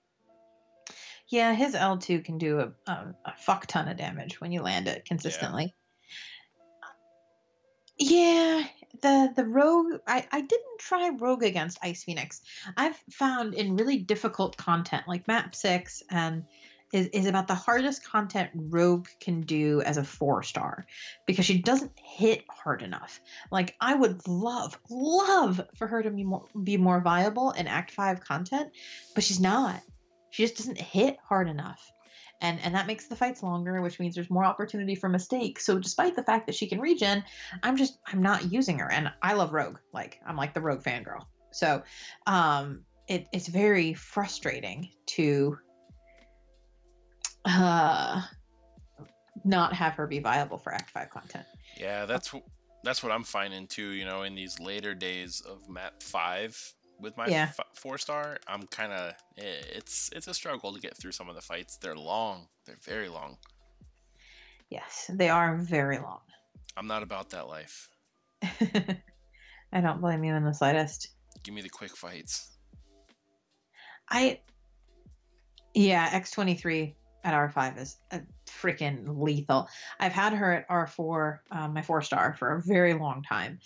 Yeah, his L2 can do a fuck ton of damage when you land it consistently. Yeah, the rogue, I didn't try rogue against Ice Phoenix. I've found in really difficult content like map 6 and is about the hardest content rogue can do as a 4-star, because she doesn't hit hard enough. Like, I would love for her to be more viable in Act 5 content, but she's not. She just doesn't hit hard enough. And that makes the fights longer, which means there's more opportunity for mistakes. So despite the fact that she can regen, I'm not using her. And I love Rogue. Like, I'm like the Rogue fangirl. So it's very frustrating to not have her be viable for Act 5 content. Yeah, that's what I'm finding too, in these later days of map 5 with my 4-star. I'm kind of, it's a struggle to get through some of the fights. They're long. They're very long. Yes, they are very long. I'm not about that life. I don't blame you in the slightest. Give me the quick fights. X23 at R5 is a freaking lethal. I've had her at R4, my 4-star, for a very long time.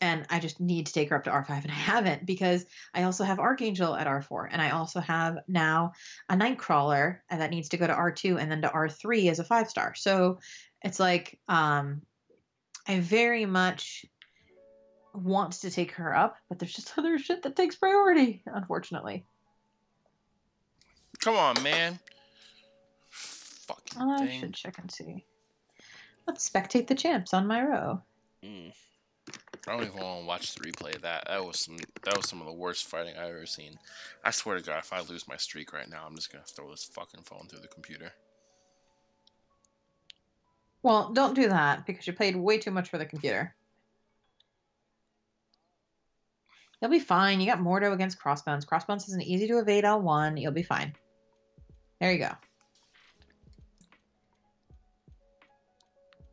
And I just need to take her up to R5, and I haven't, because I also have Archangel at R4, and I also have now a Nightcrawler that needs to go to R2 and then to R3 as a 5-star. So it's like I very much want to take her up, but there's just other shit that takes priority, unfortunately. Come on, man. Fucking I should check and see. Let's spectate the champs on my row. I don't even want to watch the replay of that. That was some of the worst fighting I've ever seen. I swear to God, if I lose my streak right now, I'm just gonna throw this fucking phone through the computer. Well, don't do that because you paid way too much for the computer. You'll be fine. You got Mordo against Crossbones. Crossbones is an easy to evade L1. You'll be fine. There you go.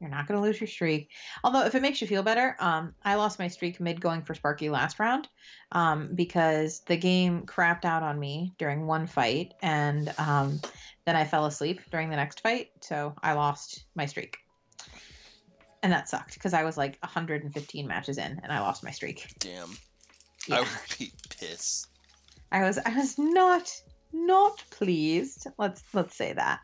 You're not going to lose your streak. Although, if it makes you feel better, I lost my streak mid going for Sparky last round because the game crapped out on me during one fight, and then I fell asleep during the next fight, so I lost my streak. And that sucked because I was like 115 matches in, and I lost my streak. Damn. Yeah. I would be pissed. I was not pleased. Let's say that.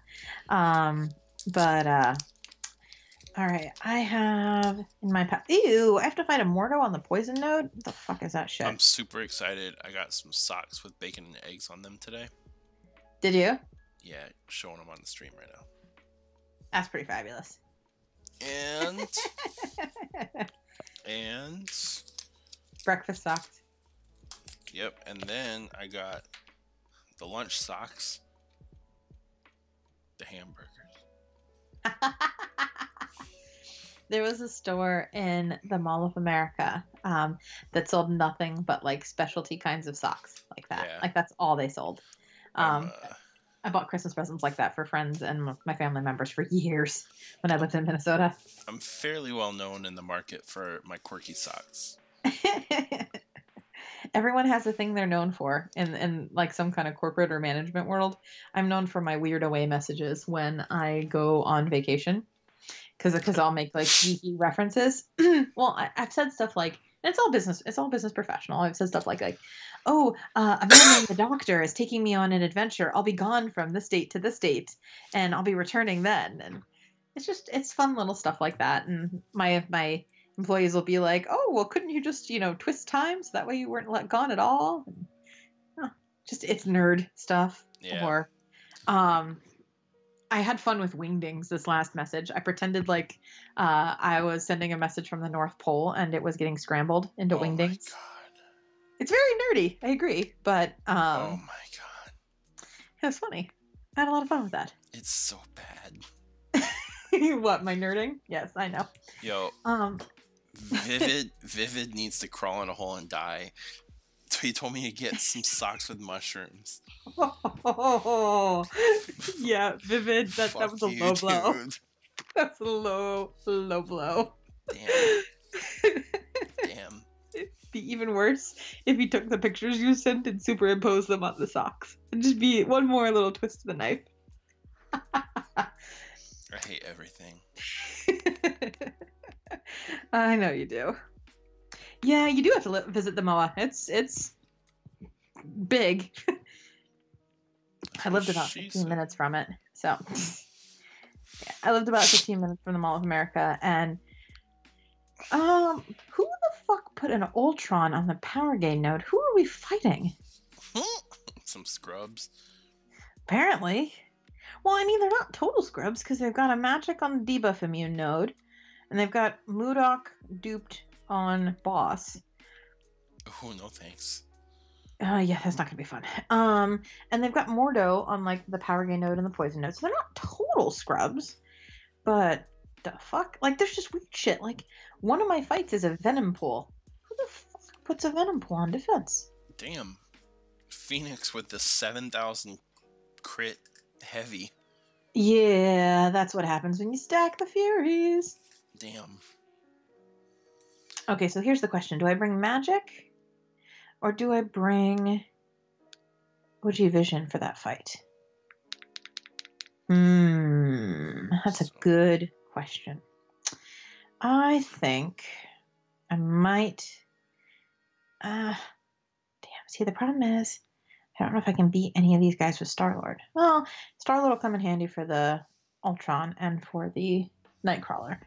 All right, I have in my path. Ew, I have to find a Mordo on the poison node? What the fuck is that shit? I'm super excited. I got some socks with bacon and eggs on them today. Did you? Yeah, showing them on the stream right now. That's pretty fabulous. And breakfast socks. Yep, and then I got the lunch socks. The hamburgers. There was a store in the Mall of America that sold nothing but like specialty kinds of socks like that. Yeah. Like that's all they sold. I bought Christmas presents like that for friends and my family members for years when I lived in Minnesota. I'm fairly well known in the market for my quirky socks. Everyone has a thing they're known for in like some kind of corporate or management world. I'm known for my weird away messages when I go on vacation. Because I'll make like geeky references. Well, I've said stuff like, it's all business professional. I've said stuff like, oh, a man named the doctor is taking me on an adventure. I'll be gone from this date to this date, and I'll be returning then. And it's fun little stuff like that. And my employees will be like, oh, well, couldn't you just twist time so that way you weren't gone at all? And, it's nerd stuff. Yeah. Or I had fun with wingdings this last message. I pretended like I was sending a message from the North Pole and it was getting scrambled into wingdings. Oh my god. It's very nerdy, I agree, but oh my god. It was funny. I had a lot of fun with that. It's so bad. What, my nerding? Yes, I know. Yo. Vivid needs to crawl in a hole and die. So he told me to get some socks with mushrooms. Oh, yeah, Vivid. That was a low blow. That's a low blow. Damn. It'd be even worse if he took the pictures you sent and superimposed them on the socks. It'd just be one more little twist of the knife. I hate everything. I know you do. Yeah, you do have to visit the MOA. It's big. I lived about 15 minutes from it. So, yeah, I lived about 15 minutes from the Mall of America. And who the fuck put an Ultron on the Power Gain node? Who are we fighting? Some scrubs. Apparently. Well, I mean, they're not total scrubs because they've got a magic on the debuff immune node. And they've got Mudok duped on boss. Oh, no thanks. Yeah, that's not gonna be fun. And they've got Mordo on like the Power Gain node and the Poison node, so they're not total scrubs. But the fuck, like there's just weird shit. Like one of my fights is a Venom Pool. Who the fuck puts a Venom Pool on defense? Damn, Phoenix with the 7,000 crit heavy. Yeah, that's what happens when you stack the Furies. Damn. Okay, so here's the question. Do I bring magic? Or do I bring OG Vision for that fight? That's a good question. I think I might... damn, see, the problem is I don't know if I can beat any of these guys with Star-Lord. Well, Star-Lord will come in handy for the Ultron and for the Nightcrawler.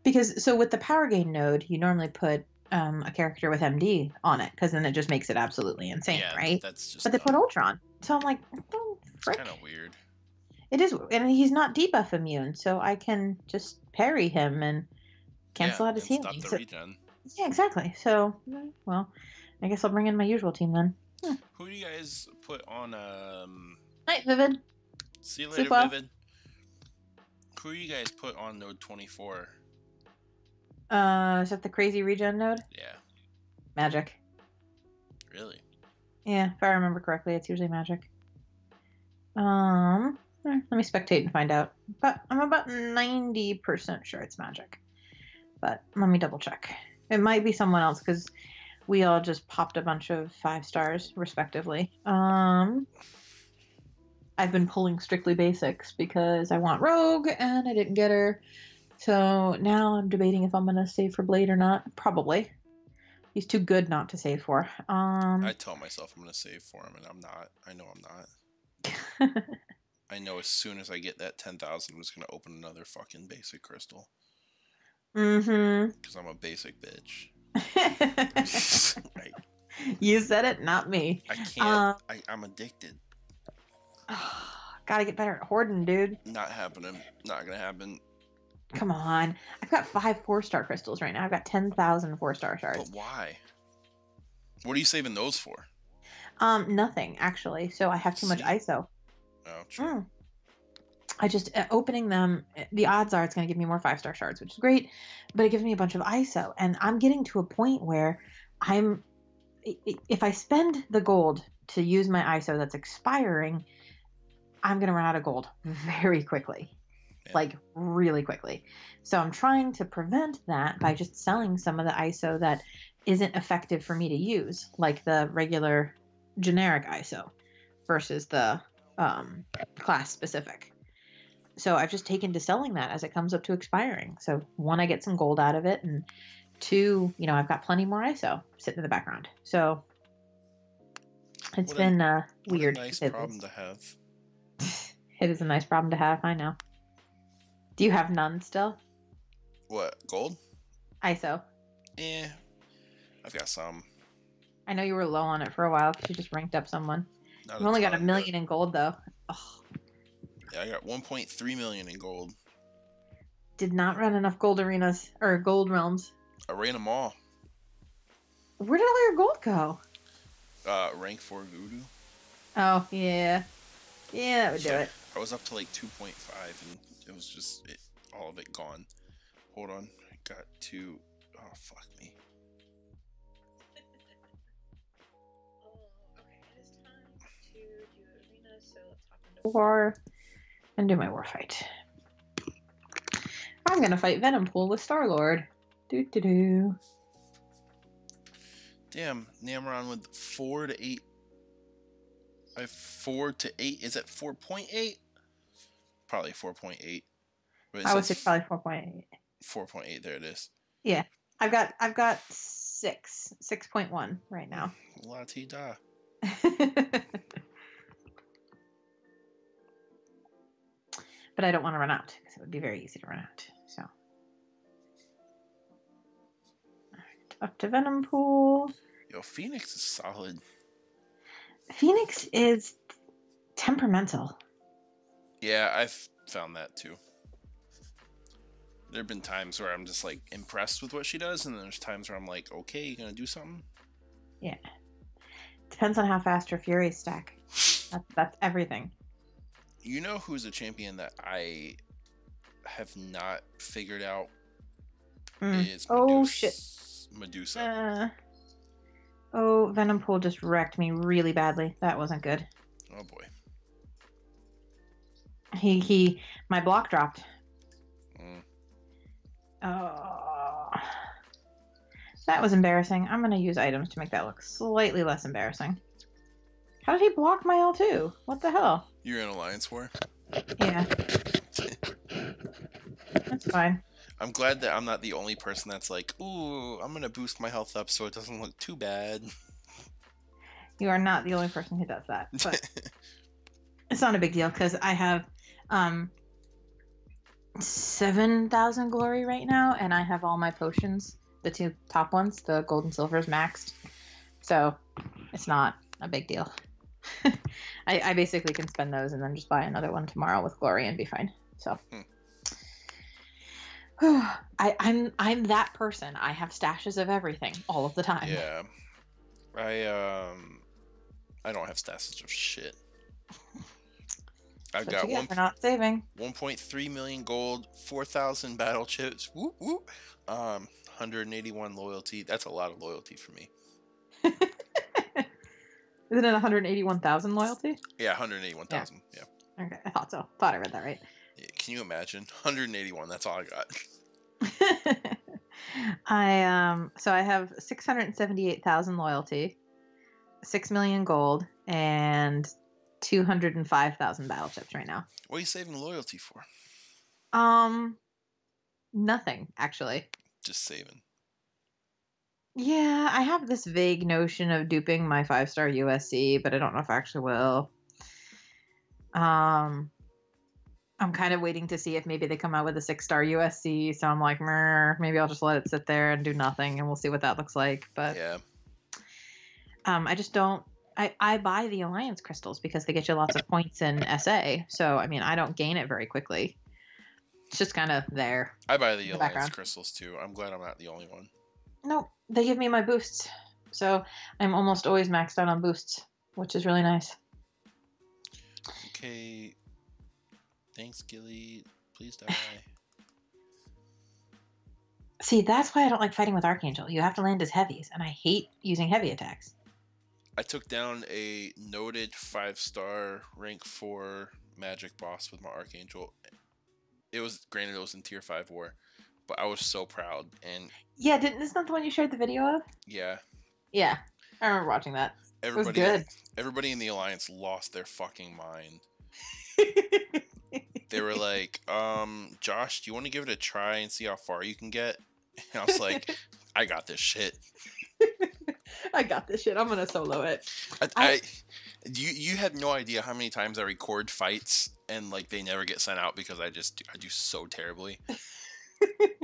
Because, so with the Power Gain node, you normally put a character with MD on it, because then it just makes it absolutely insane, right? That's just. But they put Ultron, so I'm like, oh, frick. It's kind of weird. It is, and he's not debuff immune, so I can just parry him and cancel out his healing. Stop the regen. Yeah, exactly. So, well, I guess I'll bring in my usual team then. Who do you guys put on? Night, Vivid. See you later, Vivid. Who do you guys put on node 24? Is that the crazy regen node? Yeah. Magic. Really? Yeah, if I remember correctly, it's usually magic. Let me spectate and find out. But I'm about 90% sure it's magic. But let me double check. It might be someone else because we all just popped a bunch of 5 stars respectively. I've been pulling strictly basics because I want Rogue and I didn't get her. So now I'm debating if I'm going to save for Blade or not. Probably. He's too good not to save for. I tell myself I'm going to save for him and I'm not. I know I'm not. I know as soon as I get that 10,000, I'm just going to open another fucking basic crystal. Mm-hmm. Because I'm a basic bitch. You said it, not me. I can't. I'm addicted. Gotta get better at hoarding, dude. Not happening. Not gonna happen. Come on. I've got 5 4-star crystals right now. I've got 10,000 4-star shards. But why? What are you saving those for? Nothing, actually. So I have too much ISO. Oh, true. I just, opening them, the odds are it's going to give me more 5-star shards, which is great, but it gives me a bunch of ISO. And I'm getting to a point where if I spend the gold to use my ISO that's expiring, I'm going to run out of gold very quickly. Yeah. Like, really quickly. So I'm trying to prevent that by just selling some of the ISO that isn't effective for me to use, like the regular generic ISO versus the class specific. So I've just taken to selling that as it comes up to expiring. So 1, I get some gold out of it, and 2, I've got plenty more ISO sitting in the background. So it's been weird. What a nice problem to have. It is a nice problem to have, I know. Do you have none still? What, gold? ISO. Eh, I've got some. I know you were low on it for a while because you just ranked up someone. You've only got 1 million in gold, though. Oh. Yeah, I got 1.3 million in gold. Did not run enough gold arenas, or gold realms. I ran them all. Where did all your gold go? Rank 4 Voodoo. Oh, yeah. Yeah, that would do it. I was up to like 2.5 and it was just, all of it gone. Hold on. I got 2. Oh, fuck me. War and do my war fight. I'm gonna fight Venompool with Star-Lord. Do. Damn, Namron with 4 to 8. I have 4 to 8. Is that 4.8? Probably 4.8. I would say probably 4.8. 4.8. There it is. Yeah, I've got 6.1 right now. La ti da. But I don't want to run out because it would be very easy to run out. So, all right, up to Venompool. Yo, Phoenix is solid. Phoenix is temperamental. Yeah, I've found that too. There have been times where I'm just like impressed with what she does, and then there's times where I'm like, okay, you gonna do something? Yeah. Depends on how fast her Furies stack. That's everything. You know who's a champion that I have not figured out is Medusa. Oh, shit. Medusa. Venompool just wrecked me really badly. That wasn't good. Oh, boy. My block dropped. That was embarrassing. I'm going to use items to make that look slightly less embarrassing. How did he block my L2? What the hell? You're in Alliance War? Yeah. That's fine. I'm glad that I'm not the only person that's like, ooh, I'm going to boost my health up so it doesn't look too bad. You are not the only person who does that. But it's not a big deal because I have 7,000 glory right now, and I have all my potions the two top ones. The gold and silver is maxed, so it's not a big deal. I basically can spend those and then just buy another one tomorrow with Glory and be fine. So I'm that person. I have stashes of everything all of the time. Yeah, I don't have stashes of shit. I've got for not saving 1.3 million gold, 4,000 battle chips, 181 loyalty. That's a lot of loyalty for me. Isn't it 181,000 loyalty? Yeah, 181,000. Yeah. Okay, I thought so. Thought I read that right. Yeah, can you imagine? 181. That's all I got. So I have 678,000 loyalty, 6 million gold, and 205,000 battle chips right now. What are you saving loyalty for? Nothing actually. Just saving. Yeah, I have this vague notion of duping my 5-star USC, but I don't know if I actually will. I'm kind of waiting to see if maybe they come out with a 6-star USC, so I'm like, maybe I'll just let it sit there and do nothing, and we'll see what that looks like. But yeah, I just don't. I buy the Alliance crystals because they get you lots of points in SA. So I mean, I don't gain it very quickly. It's just kind of there. I buy the Alliance crystals too. I'm glad I'm not the only one. Nope, they give me my boosts, so I'm almost always maxed out on boosts, which is really nice. Okay, thanks, Gilly. Please die. See, that's why I don't like fighting with Archangel. You have to land as heavies, and I hate using heavy attacks. I took down a noted 5-star rank 4 magic boss with my Archangel. It was in tier 5 war, but I was so proud. And yeah, isn't that the one you shared the video of? Yeah. Yeah, I remember watching that. It was good. Everybody in the Alliance lost their fucking mind. They were like, Josh, do you want to give it a try and see how far you can get? And I was like, I got this shit. I got this shit. I'm gonna solo it. You had no idea how many times I record fights and like they never get sent out because I do so terribly.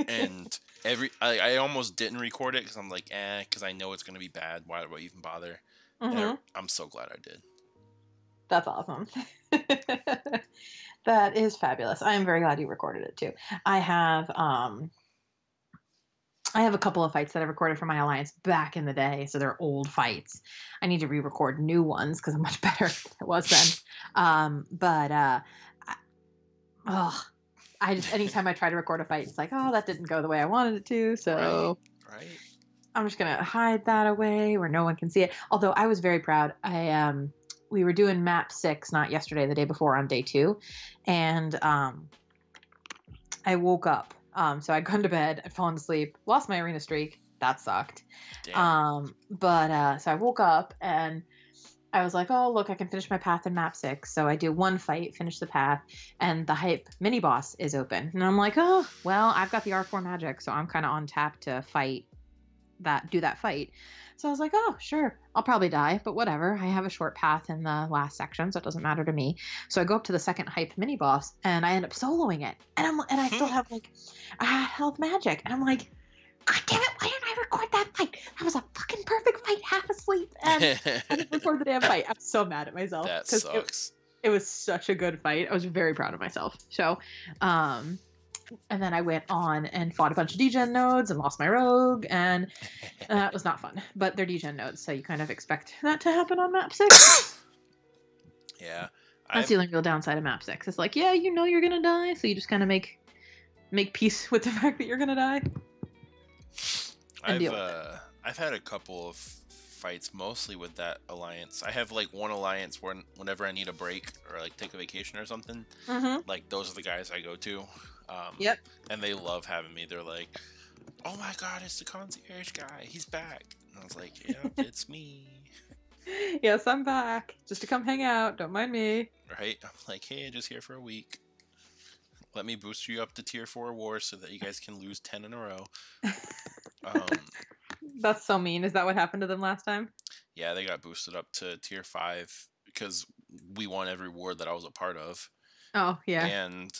And I almost didn't record it because I'm like, because I know it's gonna be bad. Why do I even bother? Mm-hmm. I'm so glad I did. That's awesome. That is fabulous. I am very glad you recorded it too. I have a couple of fights that I recorded for my Alliance back in the day, so they're old fights. I need to re-record new ones because I'm much better than I was then. I just anytime I try to record a fight, it's like, oh, that didn't go the way I wanted it to. So right. I'm just gonna hide that away where no one can see it. Although I was very proud. We were doing map 6, not yesterday, the day before on day 2, and I woke up. So I'd gone to bed, I'd fallen asleep, lost my arena streak. That sucked. Damn. So I woke up and I was like, oh, look, I can finish my path in map 6. So I do one fight, finish the path, and the hype mini boss is open. And I'm like, oh, well, I've got the R4 magic, so I'm kind of on tap to do that fight. So I was like, oh, sure, I'll probably die, but whatever. I have a short path in the last section, so it doesn't matter to me. So I go up to the second hype mini boss, and I end up soloing it. And I still have like health magic, and I'm like, God damn it! Why didn't I record that fight? That was a fucking perfect fight, half asleep, and I didn't record the damn fight. I'm so mad at myself. That sucks. It was such a good fight. I was very proud of myself. So, and then I went on and fought a bunch of degen nodes and lost my rogue, and that was not fun. But they're degen nodes, so you kind of expect that to happen on map 6. Yeah. That's the only real downside of map 6. It's like, yeah, you know you're gonna die, so you just kind of make peace with the fact that you're gonna die. I've had a couple of fights, mostly with that alliance. I have like one alliance where whenever I need a break or like take a vacation or something, like those are the guys I go to. Yep. And they love having me. They're like, oh my god, it's the concierge guy. He's back. And I was like, yeah, it's me. Yes, I'm back. Just to come hang out. Don't mind me. Right? I'm like, hey, I'm just here for a week. Let me boost you up to tier 4 war so that you guys can lose 10 in a row. That's so mean. Is that what happened to them last time? Yeah, they got boosted up to tier 5 because we won every ward that I was a part of. Oh, yeah. And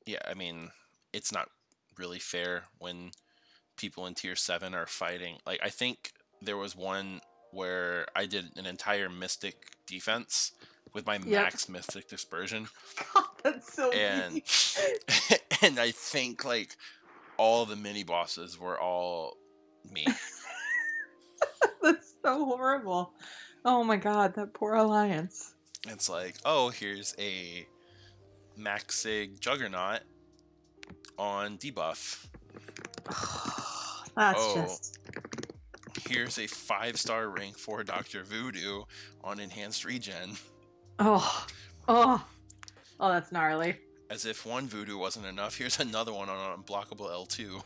yeah, I mean, it's not really fair when people in tier 7 are fighting. Like, I think there was one where I did an entire Mystic defense with my max Mystic dispersion. That's so and and I think like all the mini bosses were all me. That's so horrible. Oh my god, that poor Alliance. It's like, oh, here's a Maxig Juggernaut on debuff. That's just... Here's a 5-star rank 4 Dr. Voodoo on enhanced regen. Oh, that's gnarly. As if one Voodoo wasn't enough, here's another one on unblockable L2.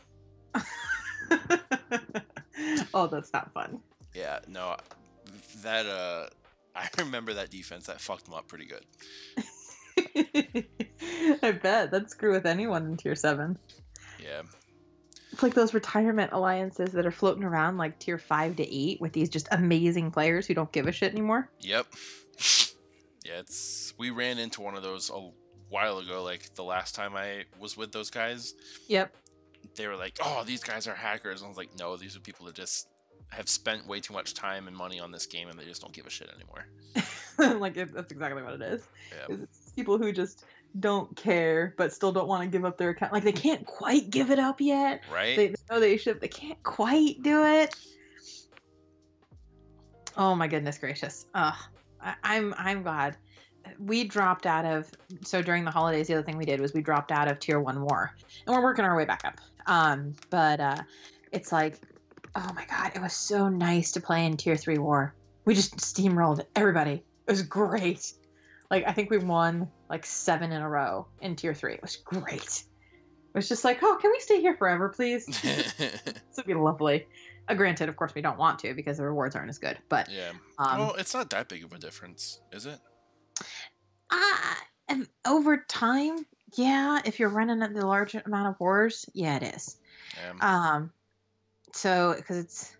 Oh, that's not fun. Yeah, no, that I remember that defense. That fucked them up pretty good. I bet that'd screw with anyone in tier 7. Yeah. It's like those retirement alliances that are floating around like tier 5 to 8 with these just amazing players who don't give a shit anymore. Yep. Yeah, we ran into one of those a while ago, like the last time I was with those guys. Yep. They were like, oh, these guys are hackers. And I was like, no, these are people that just have spent way too much time and money on this game and they just don't give a shit anymore. Like, that's exactly what it is. Yeah. It's people who just don't care but still don't want to give up their account. Like, they can't quite give it up yet. Right. They know they should. They can't quite do it. Oh my goodness gracious. I'm glad we dropped out of. So during the holidays, the other thing we did was we dropped out of tier 1 war, and we're working our way back up. But it's like, oh my god, it was so nice to play in tier 3 war. We just steamrolled everybody. It was great. Like, I think we won like 7 in a row in tier 3. It was great. It was just like, oh, can we stay here forever, please? This would be lovely. Granted, of course, we don't want to because the rewards aren't as good. But yeah, well, it's not that big of a difference, is it? Over time, yeah. If you're running at the large amount of wars, yeah, it is. Yeah. So because it's,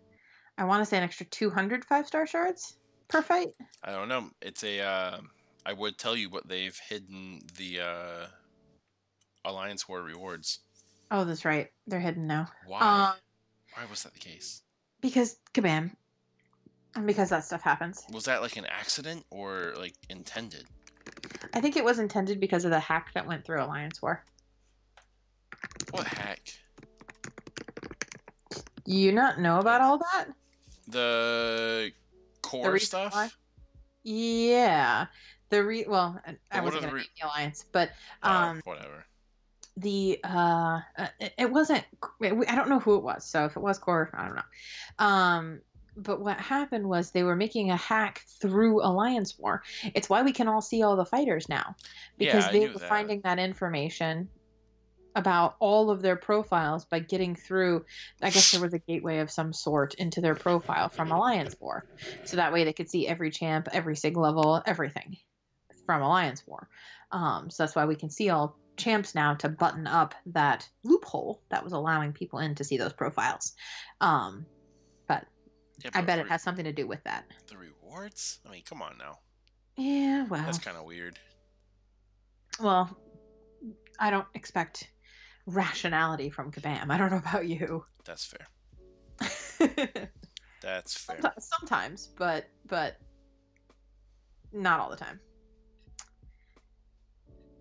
I want to say an extra 200 5-star shards per fight. I don't know. It's a. I would tell you, but they've hidden the Alliance War rewards. Oh, that's right. They're hidden now. Why? Why was that the case? Because kabam. And because that stuff happens. Was that like an accident or like intended? I think it was intended because of the hack that went through Alliance War. What hack? You not know about all that? The core stuff? Why? Yeah. Well, I wasn't going to name the Alliance, but whatever. It wasn't. I don't know who it was. So if it was core, I don't know. But what happened was they were making a hack through Alliance War. It's why we can all see all the fighters now, because they were finding that information about all of their profiles by getting through. I guess there was a gateway of some sort into their profile from Alliance War, so that way they could see every champ, every sig level, everything from Alliance War. So that's why we can see all champs now to button up that loophole that was allowing people in to see those profiles. But I bet it has something to do with that. The rewards? I mean, come on now. Yeah, well. That's kind of weird. Well, I don't expect rationality from Kabam. I don't know about you. That's fair. That's fair. Sometimes, but not all the time.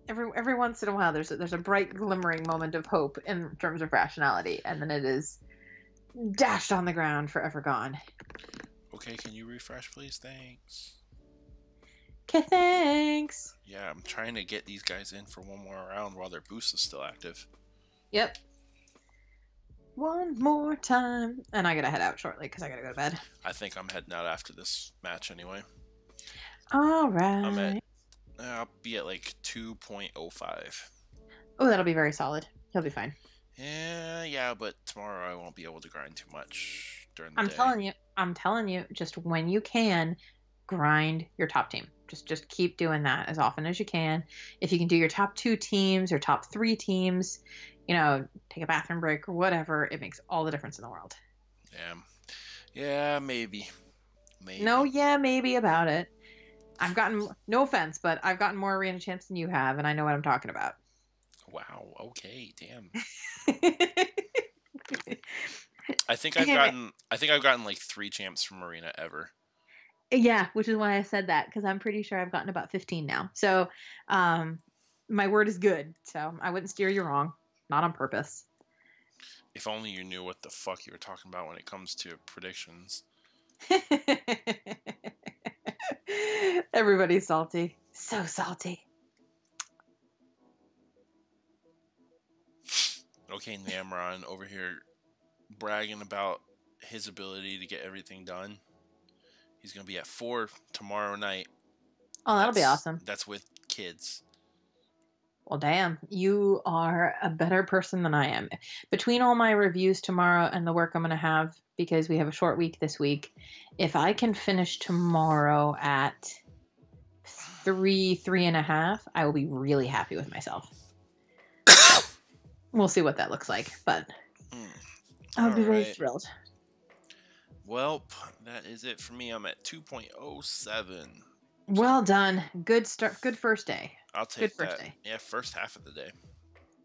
Every once in a while, there's a bright glimmering moment of hope in terms of rationality, and then it is dashed on the ground, forever gone. Okay, can you refresh, please? Thanks. Okay, thanks. Yeah, I'm trying to get these guys in for one more round while their boost is still active. Yep. One more time. And I gotta head out shortly because I gotta go to bed. I think I'm heading out after this match anyway. Alright. I'll be at like 2.05. Oh, that'll be very solid. He'll be fine. Yeah, but tomorrow I won't be able to grind too much during the day. I'm telling you, just when you can, grind your top team. Just keep doing that as often as you can. If you can do your top 2 teams or top 3 teams, take a bathroom break or whatever, it makes all the difference in the world. Yeah, maybe. No, yeah, maybe about it. I've gotten, no offense, but I've gotten more arena champs than you have, and I know what I'm talking about. Wow, okay, damn. I think I've gotten like 3 champs from Arena ever. Yeah, which is why I said that, because I'm pretty sure I've gotten about 15 now. So, my word is good. So I wouldn't steer you wrong, not on purpose. If only you knew what the fuck you were talking about when it comes to predictions. Everybody's salty. So salty. Okay, Namron over here bragging about his ability to get everything done. He's going to be at 4 tomorrow night. Oh, that'll be awesome. That's with kids. Well, damn, you are a better person than I am. Between all my reviews tomorrow and the work I'm going to have, because we have a short week this week, if I can finish tomorrow at 3.5, I will be really happy with myself. We'll see what that looks like, but I'll be very thrilled. Well, that is it for me. I'm at 2.07. Well done. Good start. Good first day. I'll take good first that. Day. Yeah, first half of the day.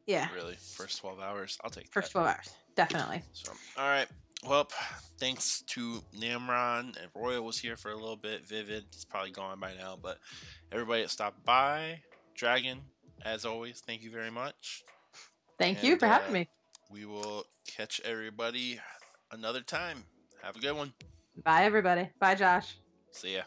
Yeah. Really, first 12 hours. I'll take first 12 hours. Definitely. So, all right. Well, thanks to Namron and Royal was here for a little bit. Vivid, he's probably gone by now, but everybody that stopped by, Dragon, as always, thank you very much. Thank you for having me. We will catch everybody another time. Have a good one. Bye, everybody. Bye, Josh. See ya.